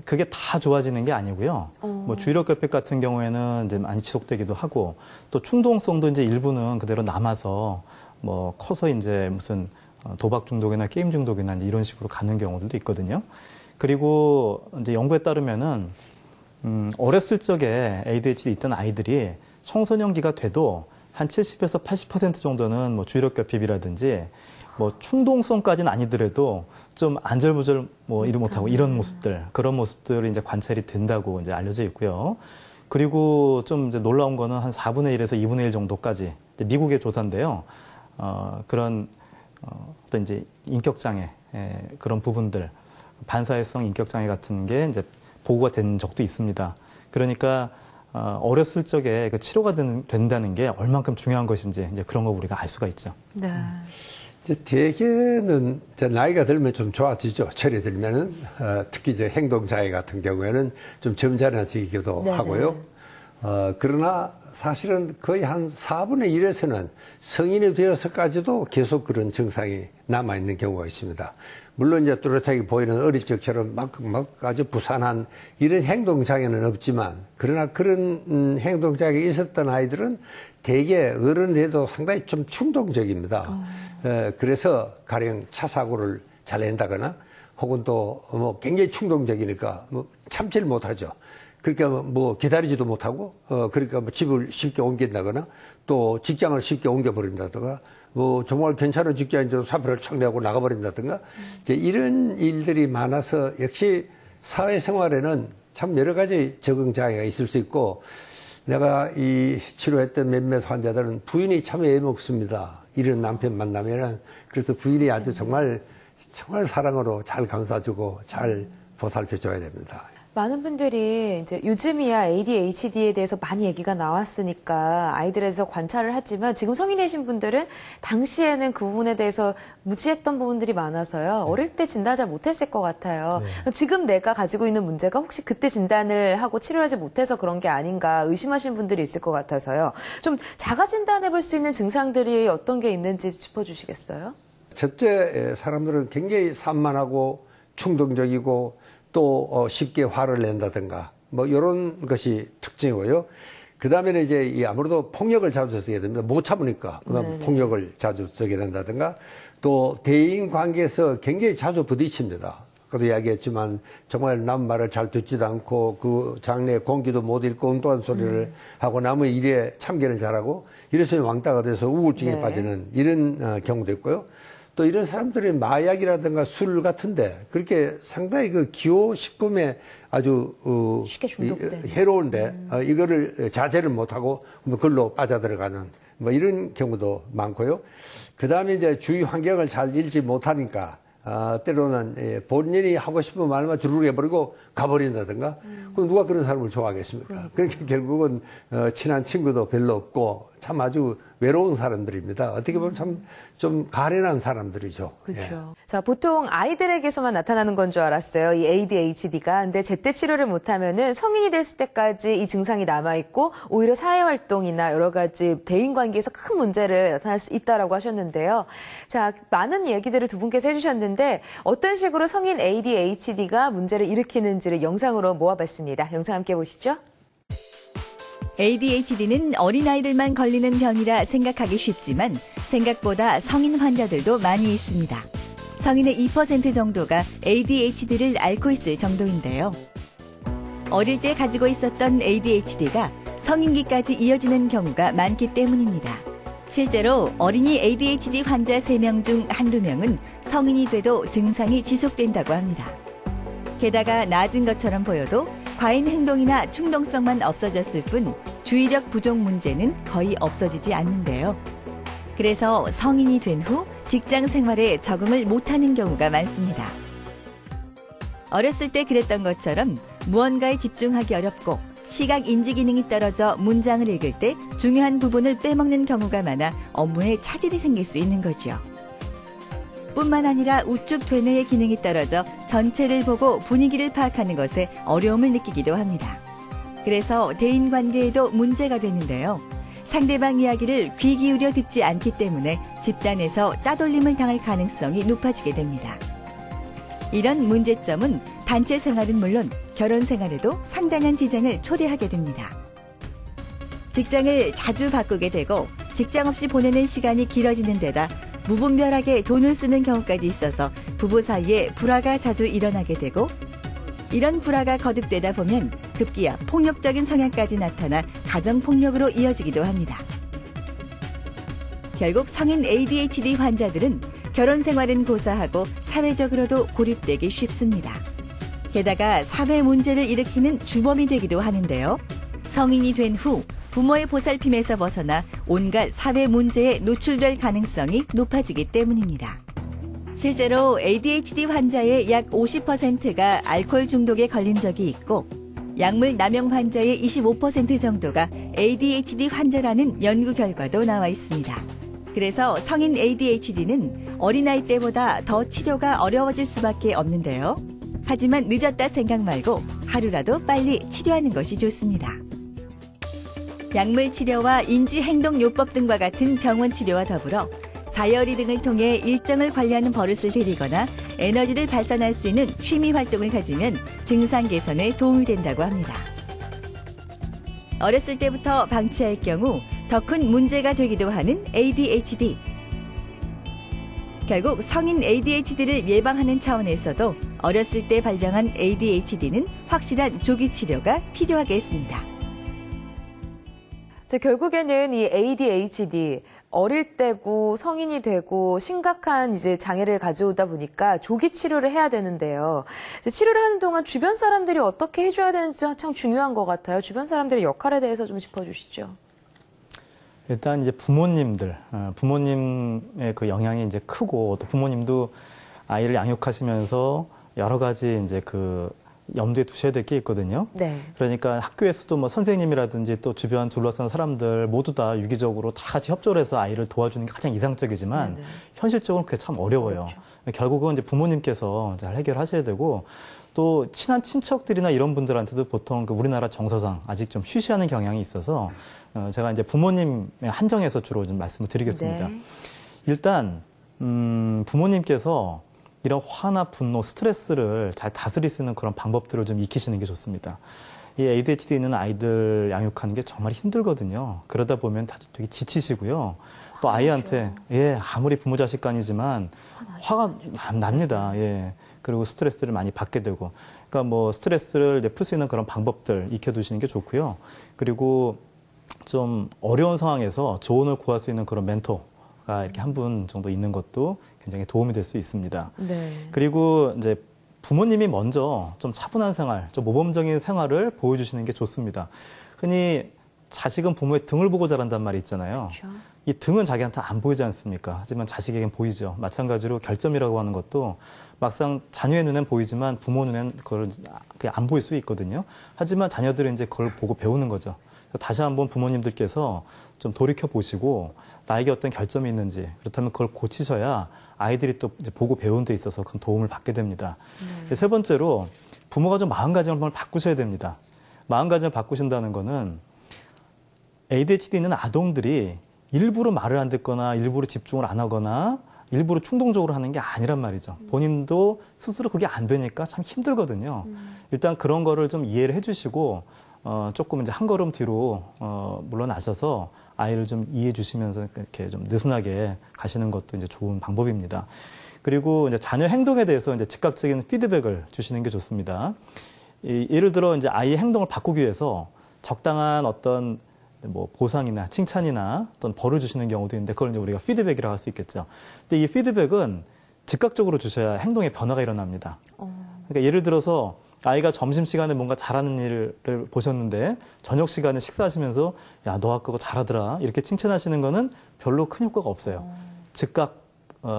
그게 다 좋아지는 게 아니고요. 뭐 주의력 결핍 같은 경우에는 이제 많이 지속되기도 하고 또 충동성도 이제 일부는 그대로 남아서 뭐 커서 이제 무슨 도박 중독이나 게임 중독이나 이제 이런 식으로 가는 경우들도 있거든요. 그리고 이제 연구에 따르면은 어렸을 적에 ADHD 있던 아이들이 청소년기가 돼도 한 70에서 80% 정도는 뭐 주의력 결핍이라든지 뭐 충동성까지는 아니더라도 좀 안절부절 뭐 일 못하고 이런 모습들, 그런 모습들이 이제 관찰이 된다고 이제 알려져 있고요. 그리고 좀 이제 놀라운 거는 한 4분의 1에서 2분의 1 정도까지 이제 미국의 조사인데요. 그런 어떤 이제 인격장애 그런 부분들, 반사회성 인격장애 같은 게 이제 보고가 된 적도 있습니다. 그러니까 어렸을 적에 그 치료가 된다는 게 얼만큼 중요한 것인지 이제 그런 거 우리가 알 수가 있죠. 네. 대개는 나이가 들면 좀 좋아지죠. 철이 들면은 특히 이제 행동장애 같은 경우에는 좀 점잖아지기도 네네. 하고요. 그러나 사실은 거의 한 4분의 1에서는 성인이 되어서까지도 계속 그런 증상이 남아 있는 경우가 있습니다. 물론 이제 뚜렷하게 보이는 어릴 적처럼 막 아주 부산한 이런 행동장애는 없지만, 그러나 그런 행동장애가 있었던 아이들은 대개 어른이 돼도 상당히 좀 충동적입니다. 그래서 가령 차 사고를 잘 낸다거나 혹은 또 뭐 굉장히 충동적이니까 뭐 참지를 못하죠. 그러니까 뭐 기다리지도 못하고 그러니까 뭐 집을 쉽게 옮긴다거나 또 직장을 쉽게 옮겨버린다든가 뭐 정말 괜찮은 직장인데도 사표를 착 내고 나가버린다든가 이제 이런 일들이 많아서 역시 사회생활에는 참 여러 가지 적응 장애가 있을 수 있고, 내가 이 치료했던 몇몇 환자들은 부인이 참 애먹습니다. 이런 남편 만나면은. 그래서 부인이 아주 정말 사랑으로 잘 감싸주고 잘 보살펴줘야 됩니다. 많은 분들이 이제 요즘이야 ADHD에 대해서 많이 얘기가 나왔으니까 아이들에 대해서 관찰을 하지만 지금 성인이 되신 분들은 당시에는 그 부분에 대해서 무지했던 부분들이 많아서요. 어릴 때 진단을 잘 못했을 것 같아요. 네. 지금 내가 가지고 있는 문제가 혹시 그때 진단을 하고 치료를 하지 못해서 그런 게 아닌가 의심하시는 분들이 있을 것 같아서요. 좀 자가 진단해 볼 수 있는 증상들이 어떤 게 있는지 짚어주시겠어요? 첫째, 사람들은 굉장히 산만하고 충동적이고 또 쉽게 화를 낸다든가 뭐 이런 것이 특징이고요. 그 다음에는 이제 아무래도 폭력을 자주 쓰게 됩니다. 못 참으니까 그다음 폭력을 자주 쓰게 된다든가 또 대인 관계에서 굉장히 자주 부딪힙니다. 아까도 이야기했지만 정말 남 말을 잘 듣지도 않고 그 장래에 공기도 못 읽고 엉뚱한 소리를 하고 남의 일에 참견을 잘하고 이래서 왕따가 돼서 우울증에 네. 빠지는 이런 경우도 있고요. 또 이런 사람들이 마약이라든가 술 같은데 그렇게 상당히 그 기호식품에 아주 쉽게 중독되는. 해로운데 이거를 자제를 못하고 그걸로 빠져들어가는 뭐 이런 경우도 많고요. 그 다음에 이제 주위 환경을 잘 읽지 못하니까 때로는 본인이 하고 싶은 말만 주르륵 해버리고 가버린다든가 그럼 누가 그런 사람을 좋아하겠습니까? 그러니까 결국은 친한 친구도 별로 없고 참 아주 외로운 사람들입니다. 어떻게 보면 참 좀 가련한 사람들이죠. 그렇죠. 자, 보통 아이들에게서만 나타나는 건 줄 알았어요. 이 ADHD가. 근데 제때 치료를 못하면은 성인이 됐을 때까지 이 증상이 남아있고 오히려 사회활동이나 여러 가지 대인관계에서 큰 문제를 나타날 수 있다라고 하셨는데요. 자, 많은 얘기들을 두 분께서 해주셨는데 어떤 식으로 성인 ADHD가 문제를 일으키는지를 영상으로 모아봤습니다. 영상 함께 보시죠. ADHD는 어린아이들만 걸리는 병이라 생각하기 쉽지만 생각보다 성인 환자들도 많이 있습니다. 성인의 2% 정도가 ADHD를 앓고 있을 정도인데요. 어릴 때 가지고 있었던 ADHD가 성인기까지 이어지는 경우가 많기 때문입니다. 실제로 어린이 ADHD 환자 3명 중 한두 명은 성인이 돼도 증상이 지속된다고 합니다. 게다가 나아진 것처럼 보여도 과잉 행동이나 충동성만 없어졌을 뿐 주의력 부족 문제는 거의 없어지지 않는데요. 그래서 성인이 된 후 직장 생활에 적응을 못하는 경우가 많습니다. 어렸을 때 그랬던 것처럼 무언가에 집중하기 어렵고 시각 인지 기능이 떨어져 문장을 읽을 때 중요한 부분을 빼먹는 경우가 많아 업무에 차질이 생길 수 있는 거죠. 뿐만 아니라 우측 되뇌의 기능이 떨어져 전체를 보고 분위기를 파악하는 것에 어려움을 느끼기도 합니다. 그래서 대인관계에도 문제가 되는데요. 상대방 이야기를 귀 기울여 듣지 않기 때문에 집단에서 따돌림을 당할 가능성이 높아지게 됩니다. 이런 문제점은 단체 생활은 물론 결혼 생활에도 상당한 지장을 초래하게 됩니다. 직장을 자주 바꾸게 되고 직장 없이 보내는 시간이 길어지는 데다 무분별하게 돈을 쓰는 경우까지 있어서 부부 사이에 불화가 자주 일어나게 되고 이런 불화가 거듭되다 보면 급기야 폭력적인 성향까지 나타나 가정폭력으로 이어지기도 합니다. 결국 성인 ADHD 환자들은 결혼 생활은 고사하고 사회적으로도 고립되기 쉽습니다. 게다가 사회 문제를 일으키는 주범이 되기도 하는데요. 성인이 된 후 부모의 보살핌에서 벗어나 온갖 사회 문제에 노출될 가능성이 높아지기 때문입니다. 실제로 ADHD 환자의 약 50%가 알코올 중독에 걸린 적이 있고 약물 남용 환자의 25% 정도가 ADHD 환자라는 연구 결과도 나와 있습니다. 그래서 성인 ADHD는 어린아이 때보다 더 치료가 어려워질 수밖에 없는데요. 하지만 늦었다 생각 말고 하루라도 빨리 치료하는 것이 좋습니다. 약물 치료와 인지행동요법 등과 같은 병원 치료와 더불어 다이어리 등을 통해 일정을 관리하는 버릇을 들이거나 에너지를 발산할 수 있는 취미 활동을 가지면 증상 개선에 도움이 된다고 합니다. 어렸을 때부터 방치할 경우 더 큰 문제가 되기도 하는 ADHD. 결국 성인 ADHD를 예방하는 차원에서도 어렸을 때 발병한 ADHD는 확실한 조기 치료가 필요하겠습니다. 결국에는 이 ADHD 어릴 때고 성인이 되고 심각한 이제 장애를 가져오다 보니까 조기 치료를 해야 되는데요. 치료를 하는 동안 주변 사람들이 어떻게 해줘야 되는지 참 중요한 것 같아요. 주변 사람들의 역할에 대해서 좀 짚어주시죠. 일단 이제 부모님들, 부모님의 그 영향이 이제 크고 또 부모님도 아이를 양육하시면서 여러 가지 이제 그 염두에 두셔야 될 게 있거든요. 네. 그러니까 학교에서도 뭐 선생님이라든지 또 주변 둘러싼 사람들 모두 다 유기적으로 다 같이 협조를 해서 아이를 도와주는 게 가장 이상적이지만 네네. 현실적으로 그게 참 어려워요. 어렵죠. 결국은 이제 부모님께서 잘 해결하셔야 되고 또 친한 친척들이나 이런 분들한테도 보통 그 우리나라 정서상 아직 좀 쉬쉬하는 경향이 있어서 제가 이제 부모님의 한정에서 주로 좀 말씀을 드리겠습니다. 네. 일단 부모님께서 이런 화나 분노, 스트레스를 잘 다스릴 수 있는 그런 방법들을 좀 익히시는 게 좋습니다. 이 ADHD 있는 아이들 양육하는 게 정말 힘들거든요. 그러다 보면 다들 되게 지치시고요. 또 아이한테 아무리 부모 자식 간이지만 화가 납니다. 예. 그리고 스트레스를 많이 받게 되고, 그러니까 뭐 스트레스를 이제 풀 수 있는 그런 방법들 익혀두시는 게 좋고요. 그리고 좀 어려운 상황에서 조언을 구할 수 있는 그런 멘토가 이렇게 한 분 정도 있는 것도 굉장히 도움이 될 수 있습니다. 네. 그리고 이제 부모님이 먼저 좀 차분한 생활, 좀 모범적인 생활을 보여주시는 게 좋습니다. 흔히 자식은 부모의 등을 보고 자란단 말이 있잖아요. 그렇죠. 이 등은 자기한테 안 보이지 않습니까? 하지만 자식에겐 보이죠. 마찬가지로 결점이라고 하는 것도 막상 자녀의 눈엔 보이지만 부모 눈엔 그걸 그냥 안 보일 수 있거든요. 하지만 자녀들은 이제 그걸 보고 배우는 거죠. 다시 한번 부모님들께서 좀 돌이켜 보시고 나에게 어떤 결점이 있는지, 그렇다면 그걸 고치셔야 아이들이 또 이제 보고 배우는 데 있어서 큰 도움을 받게 됩니다. 세 번째로 부모가 좀 마음가짐을 바꾸셔야 됩니다. 마음가짐을 바꾸신다는 거는 ADHD 있는 아동들이 일부러 말을 안 듣거나 일부러 집중을 안 하거나 일부러 충동적으로 하는 게 아니란 말이죠. 본인도 스스로 그게 안 되니까 참 힘들거든요. 일단 그런 거를 좀 이해를 해주시고 조금 이제 한 걸음 뒤로 물러나셔서 아이를 좀 이해해 주시면서 이렇게 좀 느슨하게 가시는 것도 이제 좋은 방법입니다. 그리고 이제 자녀 행동에 대해서 이제 즉각적인 피드백을 주시는 게 좋습니다. 예를 들어 이제 아이의 행동을 바꾸기 위해서 적당한 어떤 뭐 보상이나 칭찬이나 어떤 벌을 주시는 경우도 있는데 그걸 이제 우리가 피드백이라고 할 수 있겠죠. 근데 이 피드백은 즉각적으로 주셔야 행동의 변화가 일어납니다. 그러니까 예를 들어서 아이가 점심시간에 뭔가 잘하는 일을 보셨는데 저녁 시간에 식사하시면서 야, 너 아까 그거 잘하더라 이렇게 칭찬하시는 거는 별로 큰 효과가 없어요. 즉각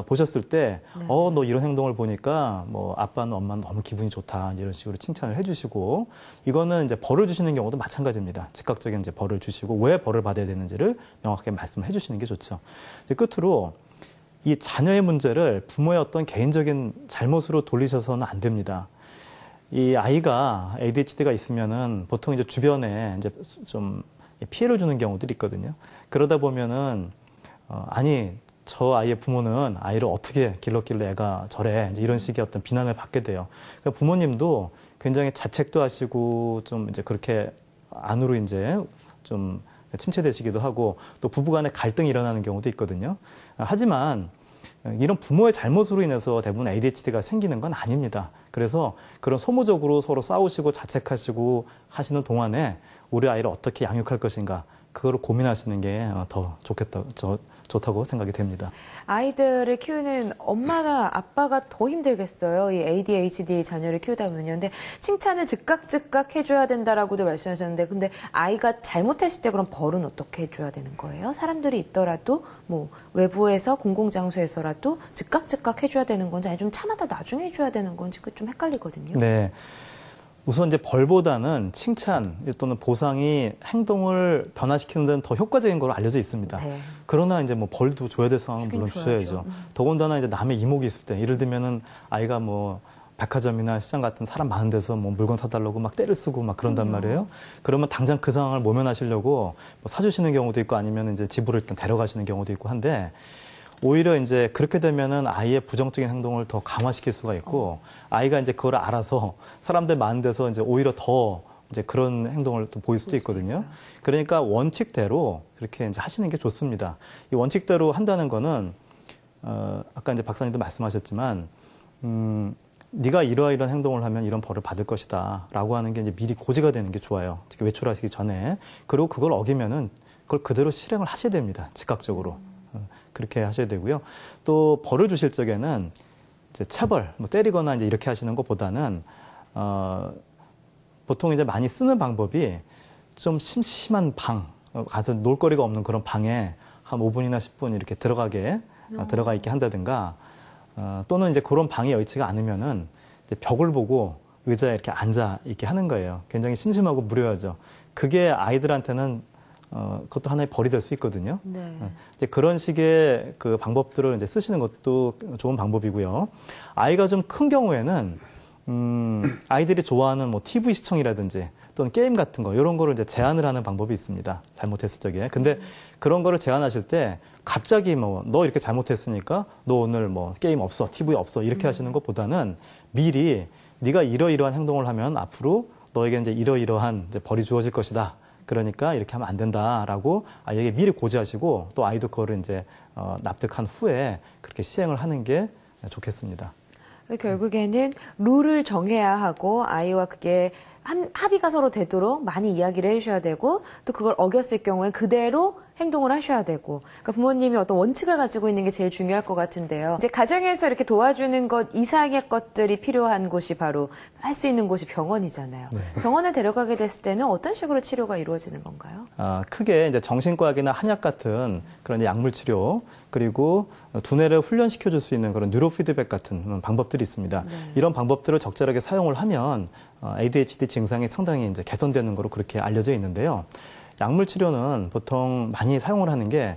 보셨을 때 너 이런 행동을 보니까 뭐 아빠는 엄마는 너무 기분이 좋다 이런 식으로 칭찬을 해주시고, 이거는 이제 벌을 주시는 경우도 마찬가지입니다. 즉각적인 이제 벌을 주시고 왜 벌을 받아야 되는지를 명확하게 말씀을 해주시는 게 좋죠. 이제 끝으로 이 자녀의 문제를 부모의 어떤 개인적인 잘못으로 돌리셔서는 안 됩니다. 이 아이가 ADHD가 있으면은 보통 이제 주변에 이제 좀 피해를 주는 경우들이 있거든요. 그러다 보면은 아니 저 아이의 부모는 아이를 어떻게 길렀길래 애가 저래 이제 이런 식의 어떤 비난을 받게 돼요. 그러니까 부모님도 굉장히 자책도 하시고 좀 이제 그렇게 안으로 이제 좀 침체되시기도 하고 또 부부간에 갈등이 일어나는 경우도 있거든요. 하지만 이런 부모의 잘못으로 인해서 대부분 ADHD가 생기는 건 아닙니다. 그래서 그런 소모적으로 서로 싸우시고 자책하시고 하시는 동안에 우리 아이를 어떻게 양육할 것인가 그거를 고민하시는 게 더 좋다고 생각이 됩니다. 아이들을 키우는 엄마나 아빠가 더 힘들겠어요. 이 ADHD 자녀를 키우다 보면요. 근데 칭찬을 즉각 해줘야 된다라고도 말씀하셨는데, 근데 아이가 잘못했을 때 그럼 벌은 어떻게 해줘야 되는 거예요? 사람들이 있더라도 뭐 외부에서 공공장소에서라도 즉각 해줘야 되는 건지, 아니 좀 참아다 나중에 해줘야 되는 건지 그 좀 헷갈리거든요. 네. 우선 이제 벌보다는 칭찬 또는 보상이 행동을 변화시키는 데는 더 효과적인 걸로 알려져 있습니다. 네. 그러나 이제 뭐 벌도 줘야 될 상황은 물론 주셔야죠. 더군다나 이제 남의 이목이 있을 때, 예를 들면은 아이가 뭐 백화점이나 시장 같은 사람 많은 데서 뭐 물건 사달라고 막 떼를 쓰고 막 그런단 말이에요. 그러면 당장 그 상황을 모면하시려고 뭐 사주시는 경우도 있고 아니면 이제 집으로 일단 데려가시는 경우도 있고 한데, 오히려 이제 그렇게 되면은 아이의 부정적인 행동을 더 강화시킬 수가 있고, 아이가 이제 그걸 알아서 사람들 많은 데서 이제 오히려 더 이제 그런 행동을 또 보일 수도 있거든요. 그러니까 원칙대로 그렇게 이제 하시는 게 좋습니다. 이 원칙대로 한다는 거는 아까 이제 박사님도 말씀하셨지만, 네가 이러이러한 행동을 하면 이런 벌을 받을 것이다라고 하는 게 이제 미리 고지가 되는 게 좋아요. 특히 외출하시기 전에. 그리고 그걸 어기면은 그걸 그대로 실행을 하셔야 됩니다. 즉각적으로. 그렇게 하셔야 되고요. 또 벌을 주실 적에는 이제 체벌, 뭐 때리거나 이제 이렇게 하시는 것보다는 보통 이제 많이 쓰는 방법이 좀 심심한 방, 가서 놀거리가 없는 그런 방에 한 5분이나 10분 이렇게 들어가 있게 한다든가, 또는 이제 그런 방이 여의치가 않으면은 이제 벽을 보고 의자에 이렇게 앉아 있게 하는 거예요. 굉장히 심심하고 무료하죠. 그게 아이들한테는 그것도 하나의 벌이 될 수 있거든요. 네. 이제 그런 식의 그 방법들을 이제 쓰시는 것도 좋은 방법이고요. 아이가 좀 큰 경우에는 아이들이 좋아하는 뭐 TV 시청이라든지 또는 게임 같은 거 이런 거를 이제 제한을 하는 방법이 있습니다. 잘못했을 적에. 근데 그런 거를 제한하실 때 갑자기 뭐 너 이렇게 잘못했으니까 너 오늘 뭐 게임 없어, TV 없어 이렇게 하시는 것보다는 미리 네가 이러이러한 행동을 하면 앞으로 너에게 이제 이러이러한 이제 벌이 주어질 것이다. 그러니까 이렇게 하면 안 된다라고 아이에게 미리 고지하시고, 또 아이도 그거를 이제 납득한 후에 그렇게 시행을 하는 게 좋겠습니다. 결국에는 룰을 정해야 하고 아이와 그게 합의가 서로 되도록 많이 이야기를 해주셔야 되고 또 그걸 어겼을 경우에 그대로 행동을 하셔야 되고 그러니까 부모님이 어떤 원칙을 가지고 있는 게 제일 중요할 것 같은데요. 이제 가정에서 이렇게 도와주는 것 이상의 것들이 필요한 곳이 바로 할 수 있는 곳이 병원이잖아요. 네. 병원을 데려가게 됐을 때는 어떤 식으로 치료가 이루어지는 건가요? 크게 이제 정신과학이나 한약 같은 그런 약물 치료 그리고 두뇌를 훈련시켜 줄 수 있는 그런 뉴로 피드백 같은 방법들이 있습니다. 네. 이런 방법들을 적절하게 사용을 하면 ADHD 증상이 상당히 이제 개선되는 거로 그렇게 알려져 있는데요. 약물 치료는 보통 많이 사용을 하는 게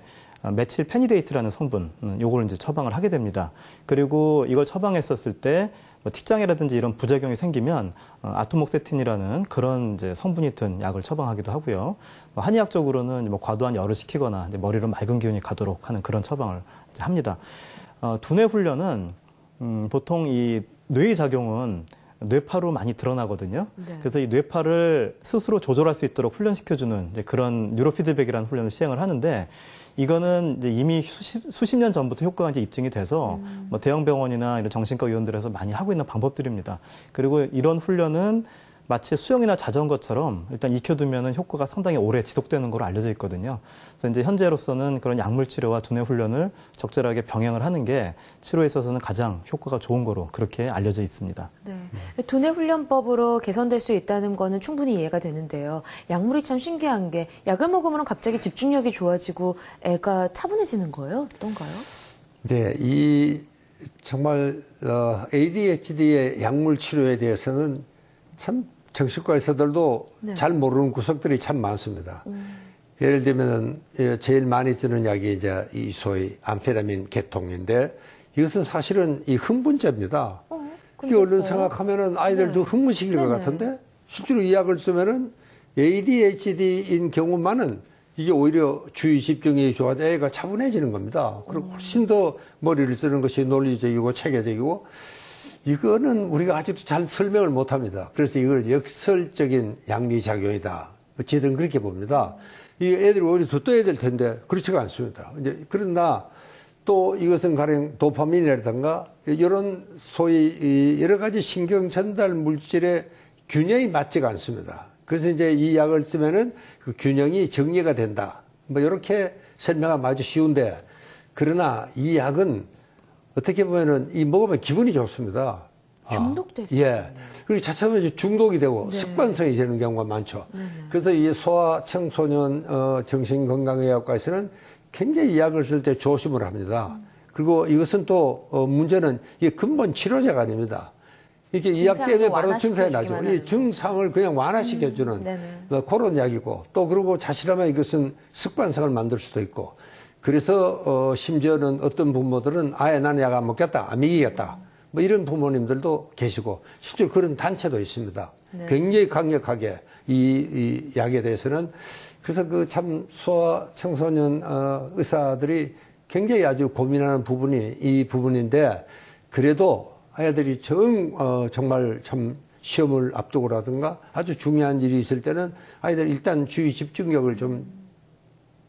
메칠 페니데이트라는 성분, 요걸 이제 처방을 하게 됩니다. 그리고 이걸 처방했었을 때 뭐 틱장애라든지 이런 부작용이 생기면 아토목세틴이라는 그런 이제 성분이 든 약을 처방하기도 하고요. 한의학적으로는 뭐 과도한 열을 식히거나 이제 머리로 맑은 기운이 가도록 하는 그런 처방을 이제 합니다. 두뇌 훈련은 보통 이 뇌의 작용은 뇌파로 많이 드러나거든요. 네. 그래서 이 뇌파를 스스로 조절할 수 있도록 훈련시켜주는 이제 그런 뉴로피드백이라는 훈련을 시행을 하는데 이거는 이제 이미 수십 년 전부터 효과가 이제 입증이 돼서 뭐 대형 병원이나 이런 정신과 의원들에서 많이 하고 있는 방법들입니다. 그리고 이런 훈련은 마치 수영이나 자전거처럼 일단 익혀두면은 효과가 상당히 오래 지속되는 걸로 알려져 있거든요. 그래서 이제 현재로서는 그런 약물 치료와 두뇌 훈련을 적절하게 병행을 하는 게 치료에 있어서는 가장 효과가 좋은 거로 그렇게 알려져 있습니다. 네. 두뇌 훈련법으로 개선될 수 있다는 거는 충분히 이해가 되는데요. 약물이 참 신기한 게 약을 먹으면 갑자기 집중력이 좋아지고 애가 차분해지는 거예요? 어떤가요? 네, 이 정말 ADHD의 약물 치료에 대해서는 참 정신과에서들도 네. 잘 모르는 구석들이 참 많습니다. 예를 들면 제일 많이 쓰는 약이 이제 이 소위 암페타민 계통인데 이것은 사실은 이 흥분제입니다. 이게 얼른 생각하면은 아이들도 네. 흥분시킬 것 같은데 실제로 이 약을 쓰면은 ADHD인 경우만은 이게 오히려 주의 집중이 좋아져 애가 차분해지는 겁니다. 그리고 훨씬 더 머리를 쓰는 것이 논리적이고 체계적이고 이거는 우리가 아직도 잘 설명을 못 합니다. 그래서 이걸 역설적인 양리작용이다. 저희들은 그렇게 봅니다. 이 애들이 오히려 더 떠야 될 텐데 그렇지가 않습니다. 이제 그러나 또 이것은 가령 도파민이라든가 이런 소위 여러 가지 신경 전달 물질의 균형이 맞지가 않습니다. 그래서 이제 이 약을 쓰면은 그 균형이 정리가 된다. 뭐 이렇게 설명하면 아주 쉬운데 그러나 이 약은 어떻게 보면은 이 먹으면 기분이 좋습니다. 중독될 수 예. 그리고 자칫하면 중독이 되고 네. 습관성이 되는 경우가 많죠. 네. 그래서 이 소아 청소년 정신건강의학과에서는 굉장히 이 약을 쓸 때 조심을 합니다. 그리고 이것은 또 문제는 이게 근본 치료제가 아닙니다. 이게 이 약 때문에 바로 증상이 나죠. 이 증상을 그냥 완화시켜주는 그런 약이고 또 그리고 자칫하면 이것은 습관성을 만들 수도 있고 그래서 심지어는 어떤 부모들은 아예 나는 약 안 먹겠다, 안 먹이겠다. 뭐 이런 부모님들도 계시고 실제로 그런 단체도 있습니다. 네. 굉장히 강력하게 이 약에 대해서는 그래서 그 참 소아 청소년 의사들이 굉장히 아주 고민하는 부분이 이 부분인데 그래도 아이들이 정말 참 시험을 앞두고라든가 아주 중요한 일이 있을 때는 아이들 일단 주의 집중력을 좀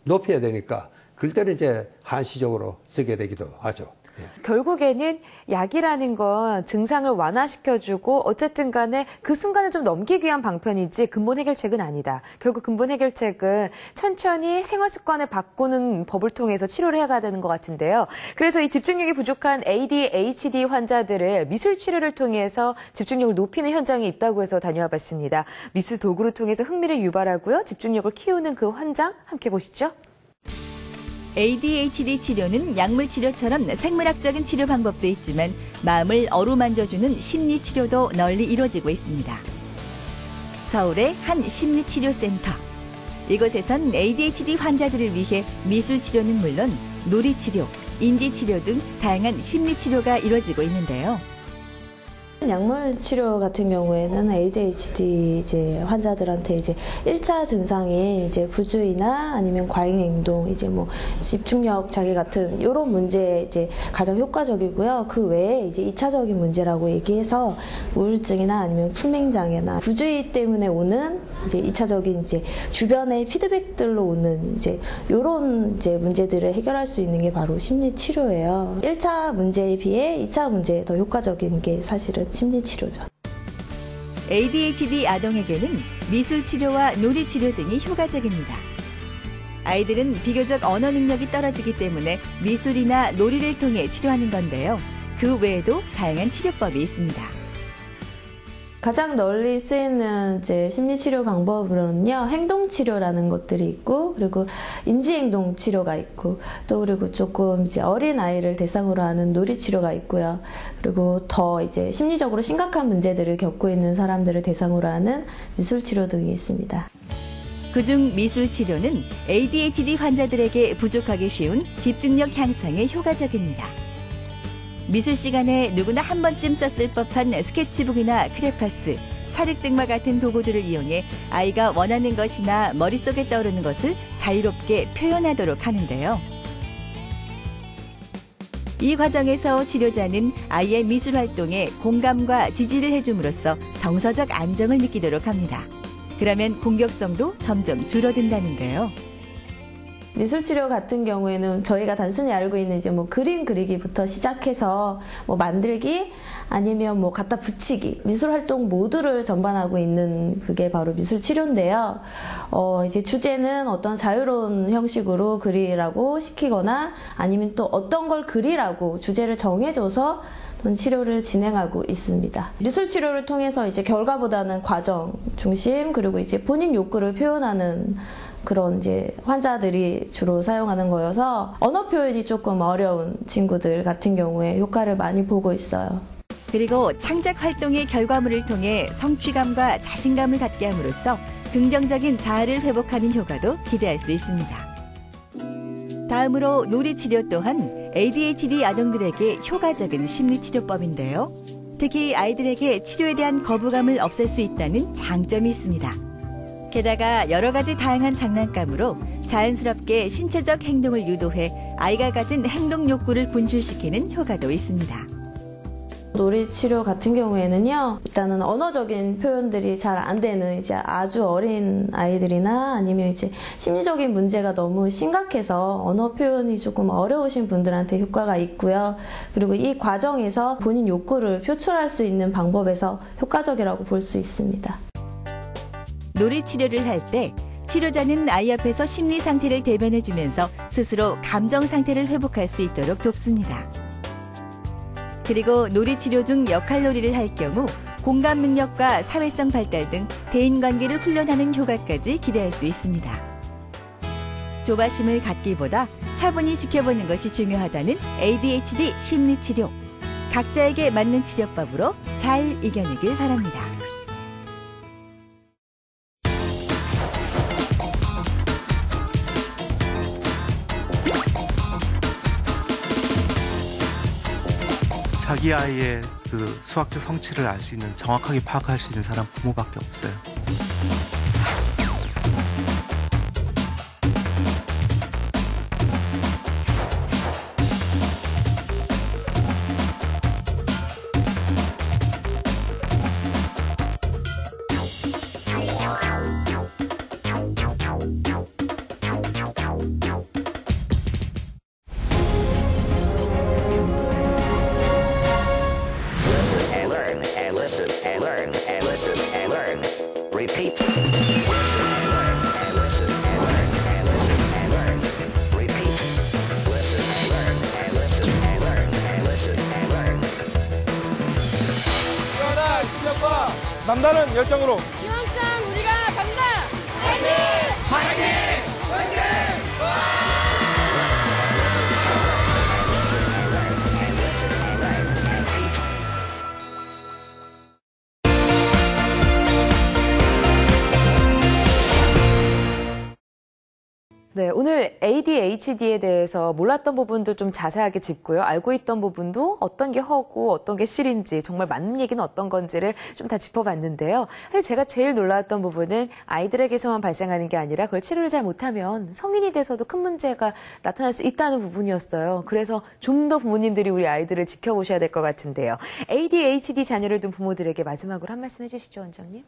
높여야 되니까 그럴 때는 이제 한시적으로 쓰게 되기도 하죠. 예. 결국에는 약이라는 건 증상을 완화시켜주고 어쨌든 간에 그 순간을 좀 넘기기 위한 방편이지 근본 해결책은 아니다. 결국 근본 해결책은 천천히 생활 습관을 바꾸는 법을 통해서 치료를 해가야 되는 것 같은데요. 그래서 이 집중력이 부족한 ADHD 환자들을 미술 치료를 통해서 집중력을 높이는 현장이 있다고 해서 다녀와 봤습니다. 미술 도구를 통해서 흥미를 유발하고요. 집중력을 키우는 그 현장 함께 보시죠. ADHD 치료는 약물 치료처럼 생물학적인 치료 방법도 있지만 마음을 어루만져주는 심리 치료도 널리 이루어지고 있습니다. 서울의 한 심리치료센터. 이곳에선 ADHD 환자들을 위해 미술 치료는 물론 놀이 치료, 인지 치료 등 다양한 심리 치료가 이루어지고 있는데요. 약물 치료 같은 경우에는 ADHD 환자들한테 1차 증상이 부주의나 아니면 과잉 행동, 집중력 장애 같은 이런 문제 가장 효과적이고요. 그 외에 2차적인 문제라고 얘기해서 우울증이나 아니면 품행 장애나 부주의 때문에 오는 이제 2차적인 이제 주변의 피드백들로 오는 이제 요런 이제 문제들을 해결할 수 있는 게 바로 심리 치료예요. 1차 문제에 비해 2차 문제에 더 효과적인 게 사실은 심리 치료죠. ADHD 아동에게는 미술 치료와 놀이 치료 등이 효과적입니다. 아이들은 비교적 언어 능력이 떨어지기 때문에 미술이나 놀이를 통해 치료하는 건데요. 그 외에도 다양한 치료법이 있습니다. 가장 널리 쓰이는 이제 심리 치료 방법으로는요, 행동 치료라는 것들이 있고, 그리고 인지행동 치료가 있고, 또 그리고 조금 이제 어린 아이를 대상으로 하는 놀이 치료가 있고요. 그리고 더 이제 심리적으로 심각한 문제들을 겪고 있는 사람들을 대상으로 하는 미술 치료 등이 있습니다. 그중 미술 치료는 ADHD 환자들에게 부족하기 쉬운 집중력 향상에 효과적입니다. 미술 시간에 누구나 한 번쯤 썼을 법한 스케치북이나 크레파스, 찰흙 등과 같은 도구들을 이용해 아이가 원하는 것이나 머릿속에 떠오르는 것을 자유롭게 표현하도록 하는데요. 이 과정에서 치료자는 아이의 미술 활동에 공감과 지지를 해줌으로써 정서적 안정을 느끼도록 합니다. 그러면 공격성도 점점 줄어든다는데요. 미술치료 같은 경우에는 저희가 단순히 알고 있는 이제 뭐 그림 그리기부터 시작해서 뭐 만들기 아니면 뭐 갖다 붙이기, 미술활동 모두를 전반하고 있는 그게 바로 미술치료인데요. 이제 주제는 어떤 자유로운 형식으로 그리라고 시키거나 아니면 또 어떤 걸 그리라고 주제를 정해줘서 치료를 진행하고 있습니다. 미술 치료를 통해서 이제 결과보다는 과정 중심, 그리고 이제 본인 욕구를 표현하는 그런 이제 환자들이 주로 사용하는 거여서 언어 표현이 조금 어려운 친구들 같은 경우에 효과를 많이 보고 있어요. 그리고 창작 활동의 결과물을 통해 성취감과 자신감을 갖게 함으로써 긍정적인 자아를 회복하는 효과도 기대할 수 있습니다. 다음으로 놀이치료 또한 ADHD 아동들에게 효과적인 심리치료법인데요. 특히 아이들에게 치료에 대한 거부감을 없앨 수 있다는 장점이 있습니다. 게다가 여러 가지 다양한 장난감으로 자연스럽게 신체적 행동을 유도해 아이가 가진 행동 욕구를 분출시키는 효과도 있습니다. 놀이치료 같은 경우에는요, 일단은 언어적인 표현들이 잘 안 되는 이제 아주 어린 아이들이나 아니면 이제 심리적인 문제가 너무 심각해서 언어 표현이 조금 어려우신 분들한테 효과가 있고요. 그리고 이 과정에서 본인 욕구를 표출할 수 있는 방법에서 효과적이라고 볼 수 있습니다. 놀이치료를 할 때 치료자는 아이 앞에서 심리 상태를 대변해주면서 스스로 감정 상태를 회복할 수 있도록 돕습니다. 그리고 놀이치료 중 역할놀이를 할 경우 공감 능력과 사회성 발달 등 대인관계를 훈련하는 효과까지 기대할 수 있습니다. 조바심을 갖기보다 차분히 지켜보는 것이 중요하다는 ADHD 심리치료. 각자에게 맞는 치료법으로 잘 이겨내길 바랍니다. 자기 아이의 그 수학적 성취를 알 수 있는, 정확하게 파악할 수 있는 사람 부모밖에 없어요. 남다른 열정으로 이왕짱 우리가 간다! 화이팅! 화이팅! 화이팅! 네, 오늘 ADHD에 대해서 몰랐던 부분도 좀 자세하게 짚고요. 알고 있던 부분도 어떤 게 허고 어떤 게 실인지, 정말 맞는 얘기는 어떤 건지를 좀 다 짚어봤는데요. 사실 제가 제일 놀라웠던 부분은 아이들에게서만 발생하는 게 아니라 그걸 치료를 잘 못하면 성인이 돼서도 큰 문제가 나타날 수 있다는 부분이었어요. 그래서 좀 더 부모님들이 우리 아이들을 지켜보셔야 될 것 같은데요. ADHD 자녀를 둔 부모들에게 마지막으로 한 말씀 해주시죠, 원장님.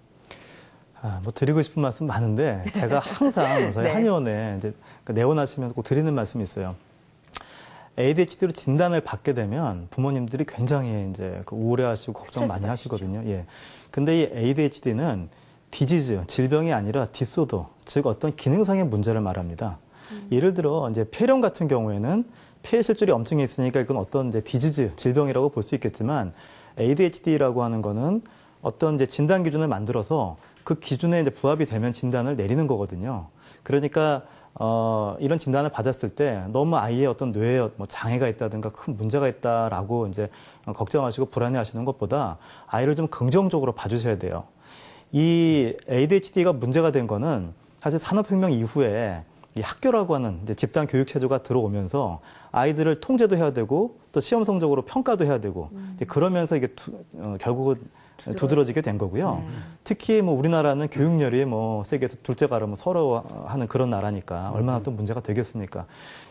뭐 드리고 싶은 말씀 많은데 제가 항상 저희 네. 한의원에 이제 내원하시면 꼭 드리는 말씀이 있어요. ADHD로 진단을 받게 되면 부모님들이 굉장히 이제 우울해하시고 걱정 많이 하시거든요. 예. 근데 이 ADHD는 디지즈, 질병이 아니라 디소더, 즉 어떤 기능상의 문제를 말합니다. 예를 들어 이제 폐렴 같은 경우에는 폐에 실줄이 엄청 있으니까 이건 어떤 이제 디지즈, 질병이라고 볼 수 있겠지만 ADHD라고 하는 거는 어떤 이제 진단 기준을 만들어서 그 기준에 이제 부합이 되면 진단을 내리는 거거든요. 그러니까 이런 진단을 받았을 때 너무 아이의 어떤 뇌에 뭐 장애가 있다든가 큰 문제가 있다라고 이제 걱정하시고 불안해하시는 것보다 아이를 좀 긍정적으로 봐주셔야 돼요. 이 ADHD가 문제가 된 거는 사실 산업혁명 이후에 이 학교라고 하는 이제 집단 교육 체제가 들어오면서 아이들을 통제도 해야 되고 또 시험 성적으로 평가도 해야 되고 이제 그러면서 이게 결국은 두드러지게 된 거고요. 네. 특히 뭐 우리나라는 교육열이 뭐 세계에서 둘째가라 뭐 서러워하는 그런 나라니까 얼마나 또 문제가 되겠습니까?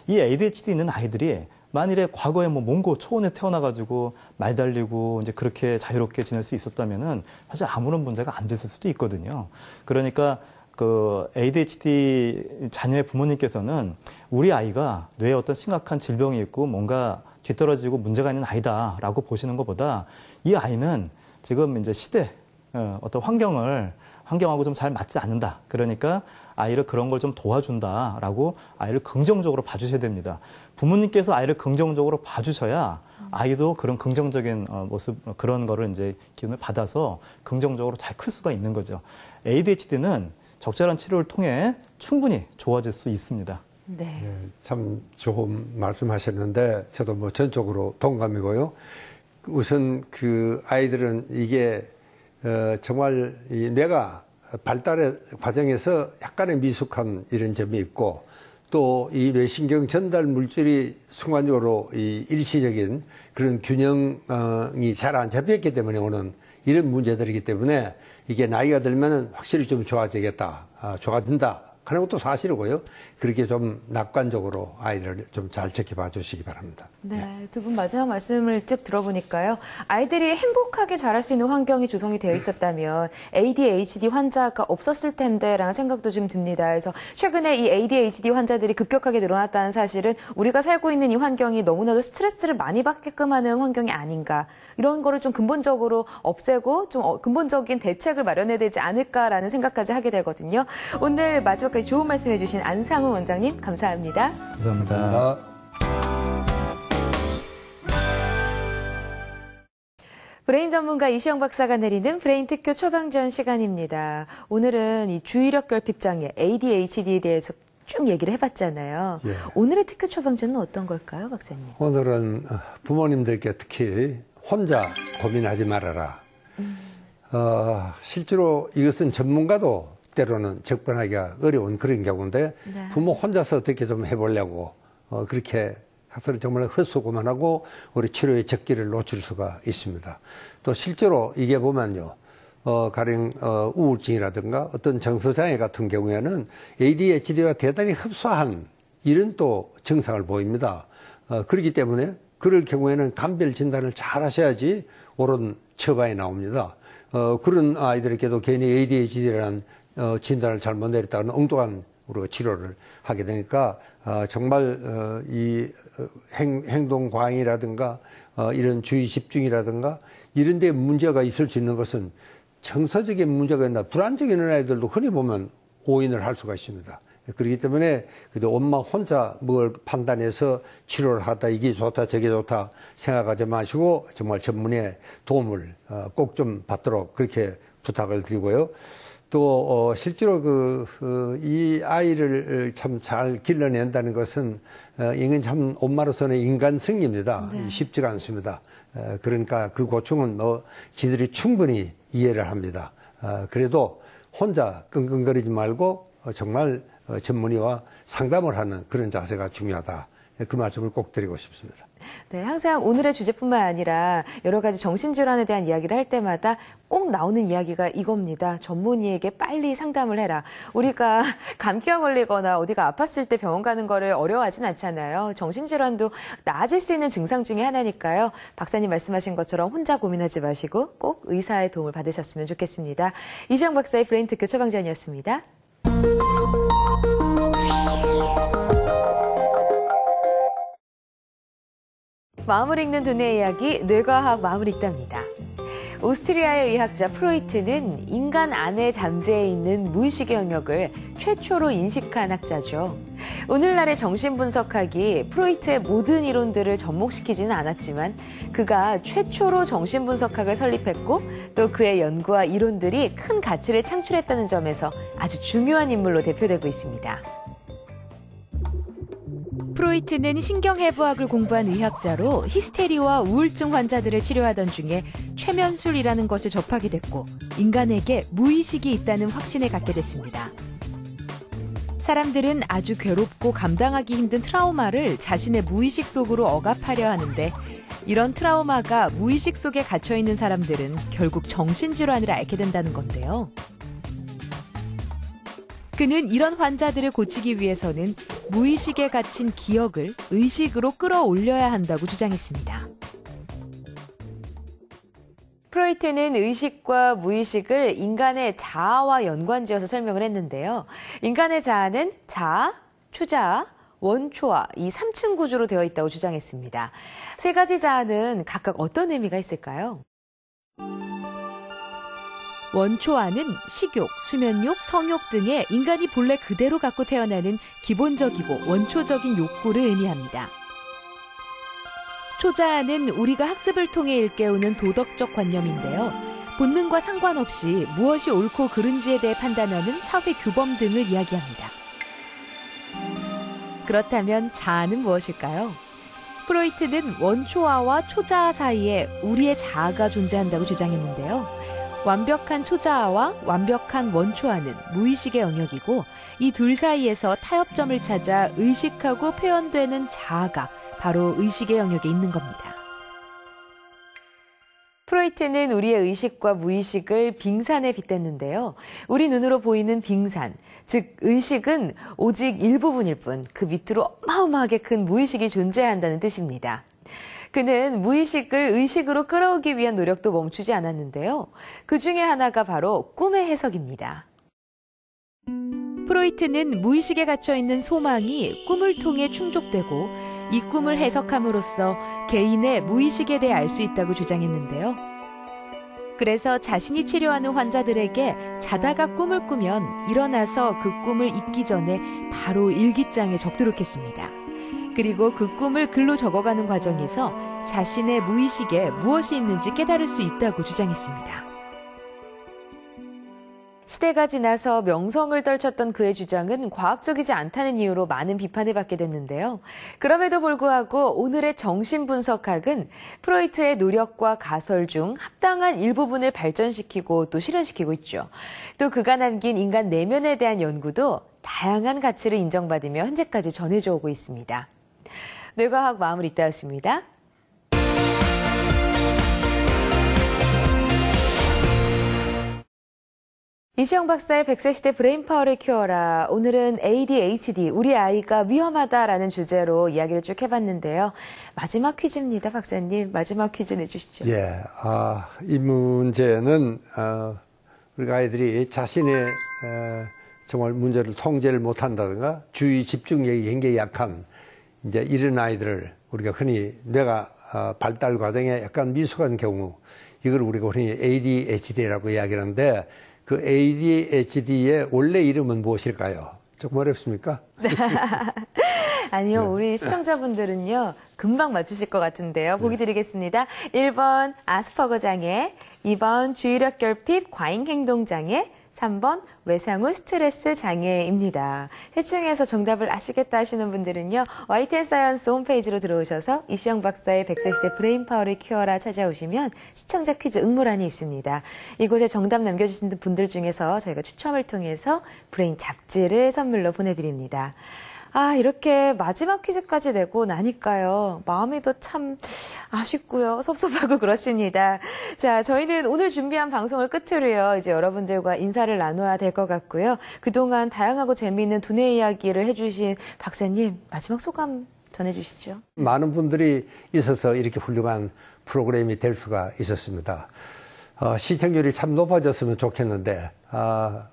이 ADHD 있는 아이들이 만일에 과거에 뭐 몽고 초원에서 태어나가지고 말 달리고 이제 그렇게 자유롭게 지낼 수 있었다면은 사실 아무런 문제가 안 됐을 수도 있거든요. 그러니까 그 ADHD 자녀의 부모님께서는 우리 아이가 뇌에 어떤 심각한 질병이 있고 뭔가 뒤떨어지고 문제가 있는 아이다라고 보시는 것보다 이 아이는 지금 이제 시대 어떤 환경하고 좀 잘 맞지 않는다. 그러니까 아이를 그런 걸 좀 도와준다라고 아이를 긍정적으로 봐주셔야 됩니다. 부모님께서 아이를 긍정적으로 봐주셔야 아이도 그런 긍정적인 모습 그런 거를 이제 기운을 받아서 긍정적으로 잘 클 수가 있는 거죠. ADHD는 적절한 치료를 통해 충분히 좋아질 수 있습니다. 네. 네, 참 좋은 말씀하셨는데 저도 뭐 전적으로 동감이고요. 우선 그 아이들은 이게 정말 이 뇌가 발달의 과정에서 약간의 미숙한 이런 점이 있고 또 이 뇌신경 전달 물질이 순간적으로 이 일시적인 그런 균형이 잘 안 잡혔기 때문에 오는 이런 문제들이기 때문에 이게 나이가 들면은 확실히 좀 좋아지겠다, 좋아진다 하는 것도 사실이고요. 그렇게 좀 낙관적으로 아이를 좀 잘 지켜봐 주시기 바랍니다. 네, 두 분 마지막 말씀을 쭉 들어보니까요. 아이들이 행복하게 자랄 수 있는 환경이 조성이 되어 있었다면 ADHD 환자가 없었을 텐데라는 생각도 좀 듭니다. 그래서 최근에 이 ADHD 환자들이 급격하게 늘어났다는 사실은 우리가 살고 있는 이 환경이 너무나도 스트레스를 많이 받게끔 하는 환경이 아닌가. 이런 거를 좀 근본적으로 없애고 좀 근본적인 대책을 마련해야 되지 않을까라는 생각까지 하게 되거든요. 오늘 마지막까지 좋은 말씀해 주신 안상훈 원장님 감사합니다. 감사합니다. 브레인 전문가 이시영 박사가 내리는 브레인 특효 처방전 시간입니다. 오늘은 이 주의력 결핍 장애 ADHD에 대해서 쭉 얘기를 해봤잖아요. 예. 오늘의 특효 처방전은 어떤 걸까요, 박사님? 오늘은 부모님들께 특히 혼자 고민하지 말아라. 실제로 이것은 전문가도 때로는 접근하기가 어려운 그런 경우인데 네. 부모 혼자서 어떻게 좀 해보려고 그렇게 해서는 정말 헛수고만 우리 치료의 적기를 놓칠 수가 있습니다. 또 실제로 이게 보면요. 가령 우울증이라든가 어떤 정서장애 같은 경우에는 ADHD와 대단히 흡사한 이런 또 증상을 보입니다. 그렇기 때문에 그럴 경우에는 감별 진단을 잘 하셔야지 옳은 처방이 나옵니다. 그런 아이들에게도 괜히 ADHD라는 진단을 잘못 내렸다가는 엉뚱한 우리가 치료를 하게 되니까 정말 이 행동 과잉이라든가 이런 주의 집중이라든가 이런 데 문제가 있을 수 있는 것은 정서적인 문제가 있나 불안적인 아이들도 흔히 보면 오인을 할 수가 있습니다. 그렇기 때문에 엄마 혼자 뭘 판단해서 치료를 하다 이게 좋다 저게 좋다 생각하지 마시고 정말 전문의 도움을 꼭 좀 받도록 그렇게 부탁을 드리고요. 또 실제로 이 아이를 참 잘 길러낸다는 것은 이건 참 엄마로서는 인간성입니다. 네. 쉽지가 않습니다. 그러니까 그 고충은 지들이 충분히 이해를 합니다. 그래도 혼자 끙끙거리지 말고 정말 전문의와 상담을 하는 그런 자세가 중요하다 그 말씀을 꼭 드리고 싶습니다. 네, 항상 오늘의 주제뿐만 아니라 여러 가지 정신질환에 대한 이야기를 할 때마다 꼭 나오는 이야기가 이겁니다. 전문의에게 빨리 상담을 해라. 우리가 감기가 걸리거나 어디가 아팠을 때 병원 가는 거를 어려워하진 않잖아요. 정신질환도 나아질 수 있는 증상 중에 하나니까요. 박사님 말씀하신 것처럼 혼자 고민하지 마시고 꼭 의사의 도움을 받으셨으면 좋겠습니다. 이시영 박사의 브레인 특허 처방전이었습니다. 마음을 읽는 두뇌 이야기, 뇌과학 마음을 읽답니다. 오스트리아의 의학자 프로이트는 인간 안에 잠재해 있는 무의식의 영역을 최초로 인식한 학자죠. 오늘날의 정신분석학이 프로이트의 모든 이론들을 접목시키지는 않았지만 그가 최초로 정신분석학을 설립했고 또 그의 연구와 이론들이 큰 가치를 창출했다는 점에서 아주 중요한 인물로 대표되고 있습니다. 프로이트는 신경해부학을 공부한 의학자로 히스테리와 우울증 환자들을 치료하던 중에 최면술이라는 것을 접하게 됐고 인간에게 무의식이 있다는 확신을 갖게 됐습니다. 사람들은 아주 괴롭고 감당하기 힘든 트라우마를 자신의 무의식 속으로 억압하려 하는데 이런 트라우마가 무의식 속에 갇혀있는 사람들은 결국 정신질환을 앓게 된다는 건데요. 그는 이런 환자들을 고치기 위해서는 무의식에 갇힌 기억을 의식으로 끌어올려야 한다고 주장했습니다. 프로이트는 의식과 무의식을 인간의 자아와 연관지어서 설명을 했는데요. 인간의 자아는 자아, 초자아, 원초아 이 3층 구조로 되어 있다고 주장했습니다. 세 가지 자아는 각각 어떤 의미가 있을까요? 원초아는 식욕, 수면욕, 성욕 등의 인간이 본래 그대로 갖고 태어나는 기본적이고 원초적인 욕구를 의미합니다. 초자아는 우리가 학습을 통해 일깨우는 도덕적 관념인데요. 본능과 상관없이 무엇이 옳고 그른지에 대해 판단하는 사회 규범 등을 이야기합니다. 그렇다면 자아는 무엇일까요? 프로이트는 원초아와 초자아 사이에 우리의 자아가 존재한다고 주장했는데요. 완벽한 초자아와 완벽한 원초아는 무의식의 영역이고 이 둘 사이에서 타협점을 찾아 의식하고 표현되는 자아가 바로 의식의 영역에 있는 겁니다. 프로이트는 우리의 의식과 무의식을 빙산에 빗댔는데요. 우리 눈으로 보이는 빙산, 즉 의식은 오직 일부분일 뿐 그 밑으로 어마어마하게 큰 무의식이 존재한다는 뜻입니다. 그는 무의식을 의식으로 끌어오기 위한 노력도 멈추지 않았는데요. 그 중에 하나가 바로 꿈의 해석입니다. 프로이트는 무의식에 갇혀있는 소망이 꿈을 통해 충족되고 이 꿈을 해석함으로써 개인의 무의식에 대해 알 수 있다고 주장했는데요. 그래서 자신이 치료하는 환자들에게 자다가 꿈을 꾸면 일어나서 그 꿈을 잊기 전에 바로 일기장에 적도록 했습니다. 그리고 그 꿈을 글로 적어가는 과정에서 자신의 무의식에 무엇이 있는지 깨달을 수 있다고 주장했습니다. 시대가 지나서 명성을 떨쳤던 그의 주장은 과학적이지 않다는 이유로 많은 비판을 받게 됐는데요. 그럼에도 불구하고 오늘의 정신분석학은 프로이트의 노력과 가설 중 합당한 일부분을 발전시키고 또 실현시키고 있죠. 또 그가 남긴 인간 내면에 대한 연구도 다양한 가치를 인정받으며 현재까지 전해져 오고 있습니다. 뇌과학 마음을 읽다였습니다. 이시영 박사의 100세 시대 브레인파워를 키워라. 오늘은 ADHD, 우리 아이가 위험하다라는 주제로 이야기를 쭉 해봤는데요. 마지막 퀴즈입니다, 박사님. 마지막 퀴즈 내주시죠. 예, 이 문제는 우리 아이들이 자신의 정말 문제를 통제를 못한다든가 주의 집중력이 굉장히 약한 이제 이런 아이들을 우리가 흔히 뇌가 발달 과정에 약간 미숙한 경우 이걸 우리가 흔히 ADHD라고 이야기하는데 그 ADHD의 원래 이름은 무엇일까요? 조금 어렵습니까? 아니요, 우리 시청자분들은요, 금방 맞추실 것 같은데요. 보기 드리겠습니다. 1번 아스퍼거 장애, 2번 주의력 결핍 과잉 행동 장애, 3번 외상 후 스트레스 장애입니다. 셋 중에서 정답을 아시겠다 하시는 분들은요, YTN 사이언스 홈페이지로 들어오셔서 이시영 박사의 100세 시대 브레인파워를 키워라 찾아오시면 시청자 퀴즈 응모란이 있습니다. 이곳에 정답 남겨주신 분들 중에서 저희가 추첨을 통해서 브레인 잡지를 선물로 보내드립니다. 이렇게 마지막 퀴즈까지 내고 나니까요. 마음이 더 참 아쉽고요. 섭섭하고 그렇습니다. 자, 저희는 오늘 준비한 방송을 끝으로요. 이제 여러분들과 인사를 나눠야 될 것 같고요. 그동안 다양하고 재미있는 두뇌 이야기를 해주신 박사님, 마지막 소감 전해주시죠. 많은 분들이 있어서 이렇게 훌륭한 프로그램이 될 수가 있었습니다. 시청률이 참 높아졌으면 좋겠는데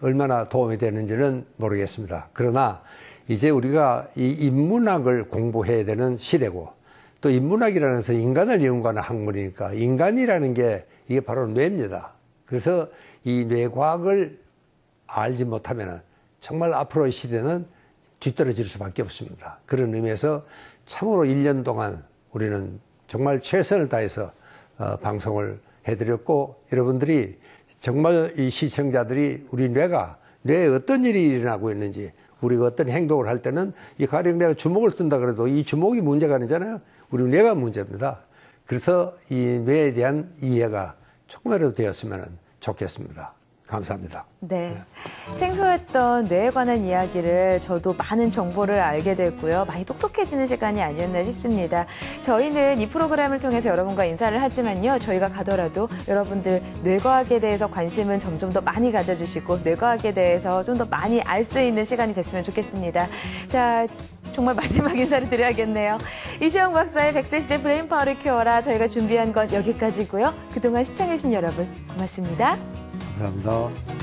얼마나 도움이 되는지는 모르겠습니다. 그러나 이제 우리가 이 인문학을 공부해야 되는 시대고, 또 인문학이라는 것은 인간을 연구하는 학문이니까 인간이라는 게 이게 바로 뇌입니다. 그래서 이 뇌과학을 알지 못하면 정말 앞으로의 시대는 뒤떨어질 수밖에 없습니다. 그런 의미에서 참으로 1년 동안 우리는 정말 최선을 다해서 방송을 해드렸고, 여러분들이 정말 이 시청자들이 우리 뇌에 어떤 일이 일어나고 있는지, 우리가 어떤 행동을 할 때는 이 가령 내가 주먹을 쓴다 그래도 이 주먹이 문제가 아니잖아요. 우리 뇌가 문제입니다. 그래서 이 뇌에 대한 이해가 조금이라도 되었으면 좋겠습니다. 감사합니다. 네. 생소했던 뇌에 관한 이야기를 저도 많은 정보를 알게 됐고요. 많이 똑똑해지는 시간이 아니었나 싶습니다. 저희는 이 프로그램을 통해서 여러분과 인사를 하지만요. 저희가 가더라도 여러분들 뇌과학에 대해서 관심은 점점 더 많이 가져주시고 뇌과학에 대해서 좀 더 많이 알 수 있는 시간이 됐으면 좋겠습니다. 자, 정말 마지막 인사를 드려야겠네요. 이시영 박사의 100세 시대 브레인파워를 키워라. 저희가 준비한 건 여기까지고요. 그동안 시청해주신 여러분 고맙습니다. 감사합니다.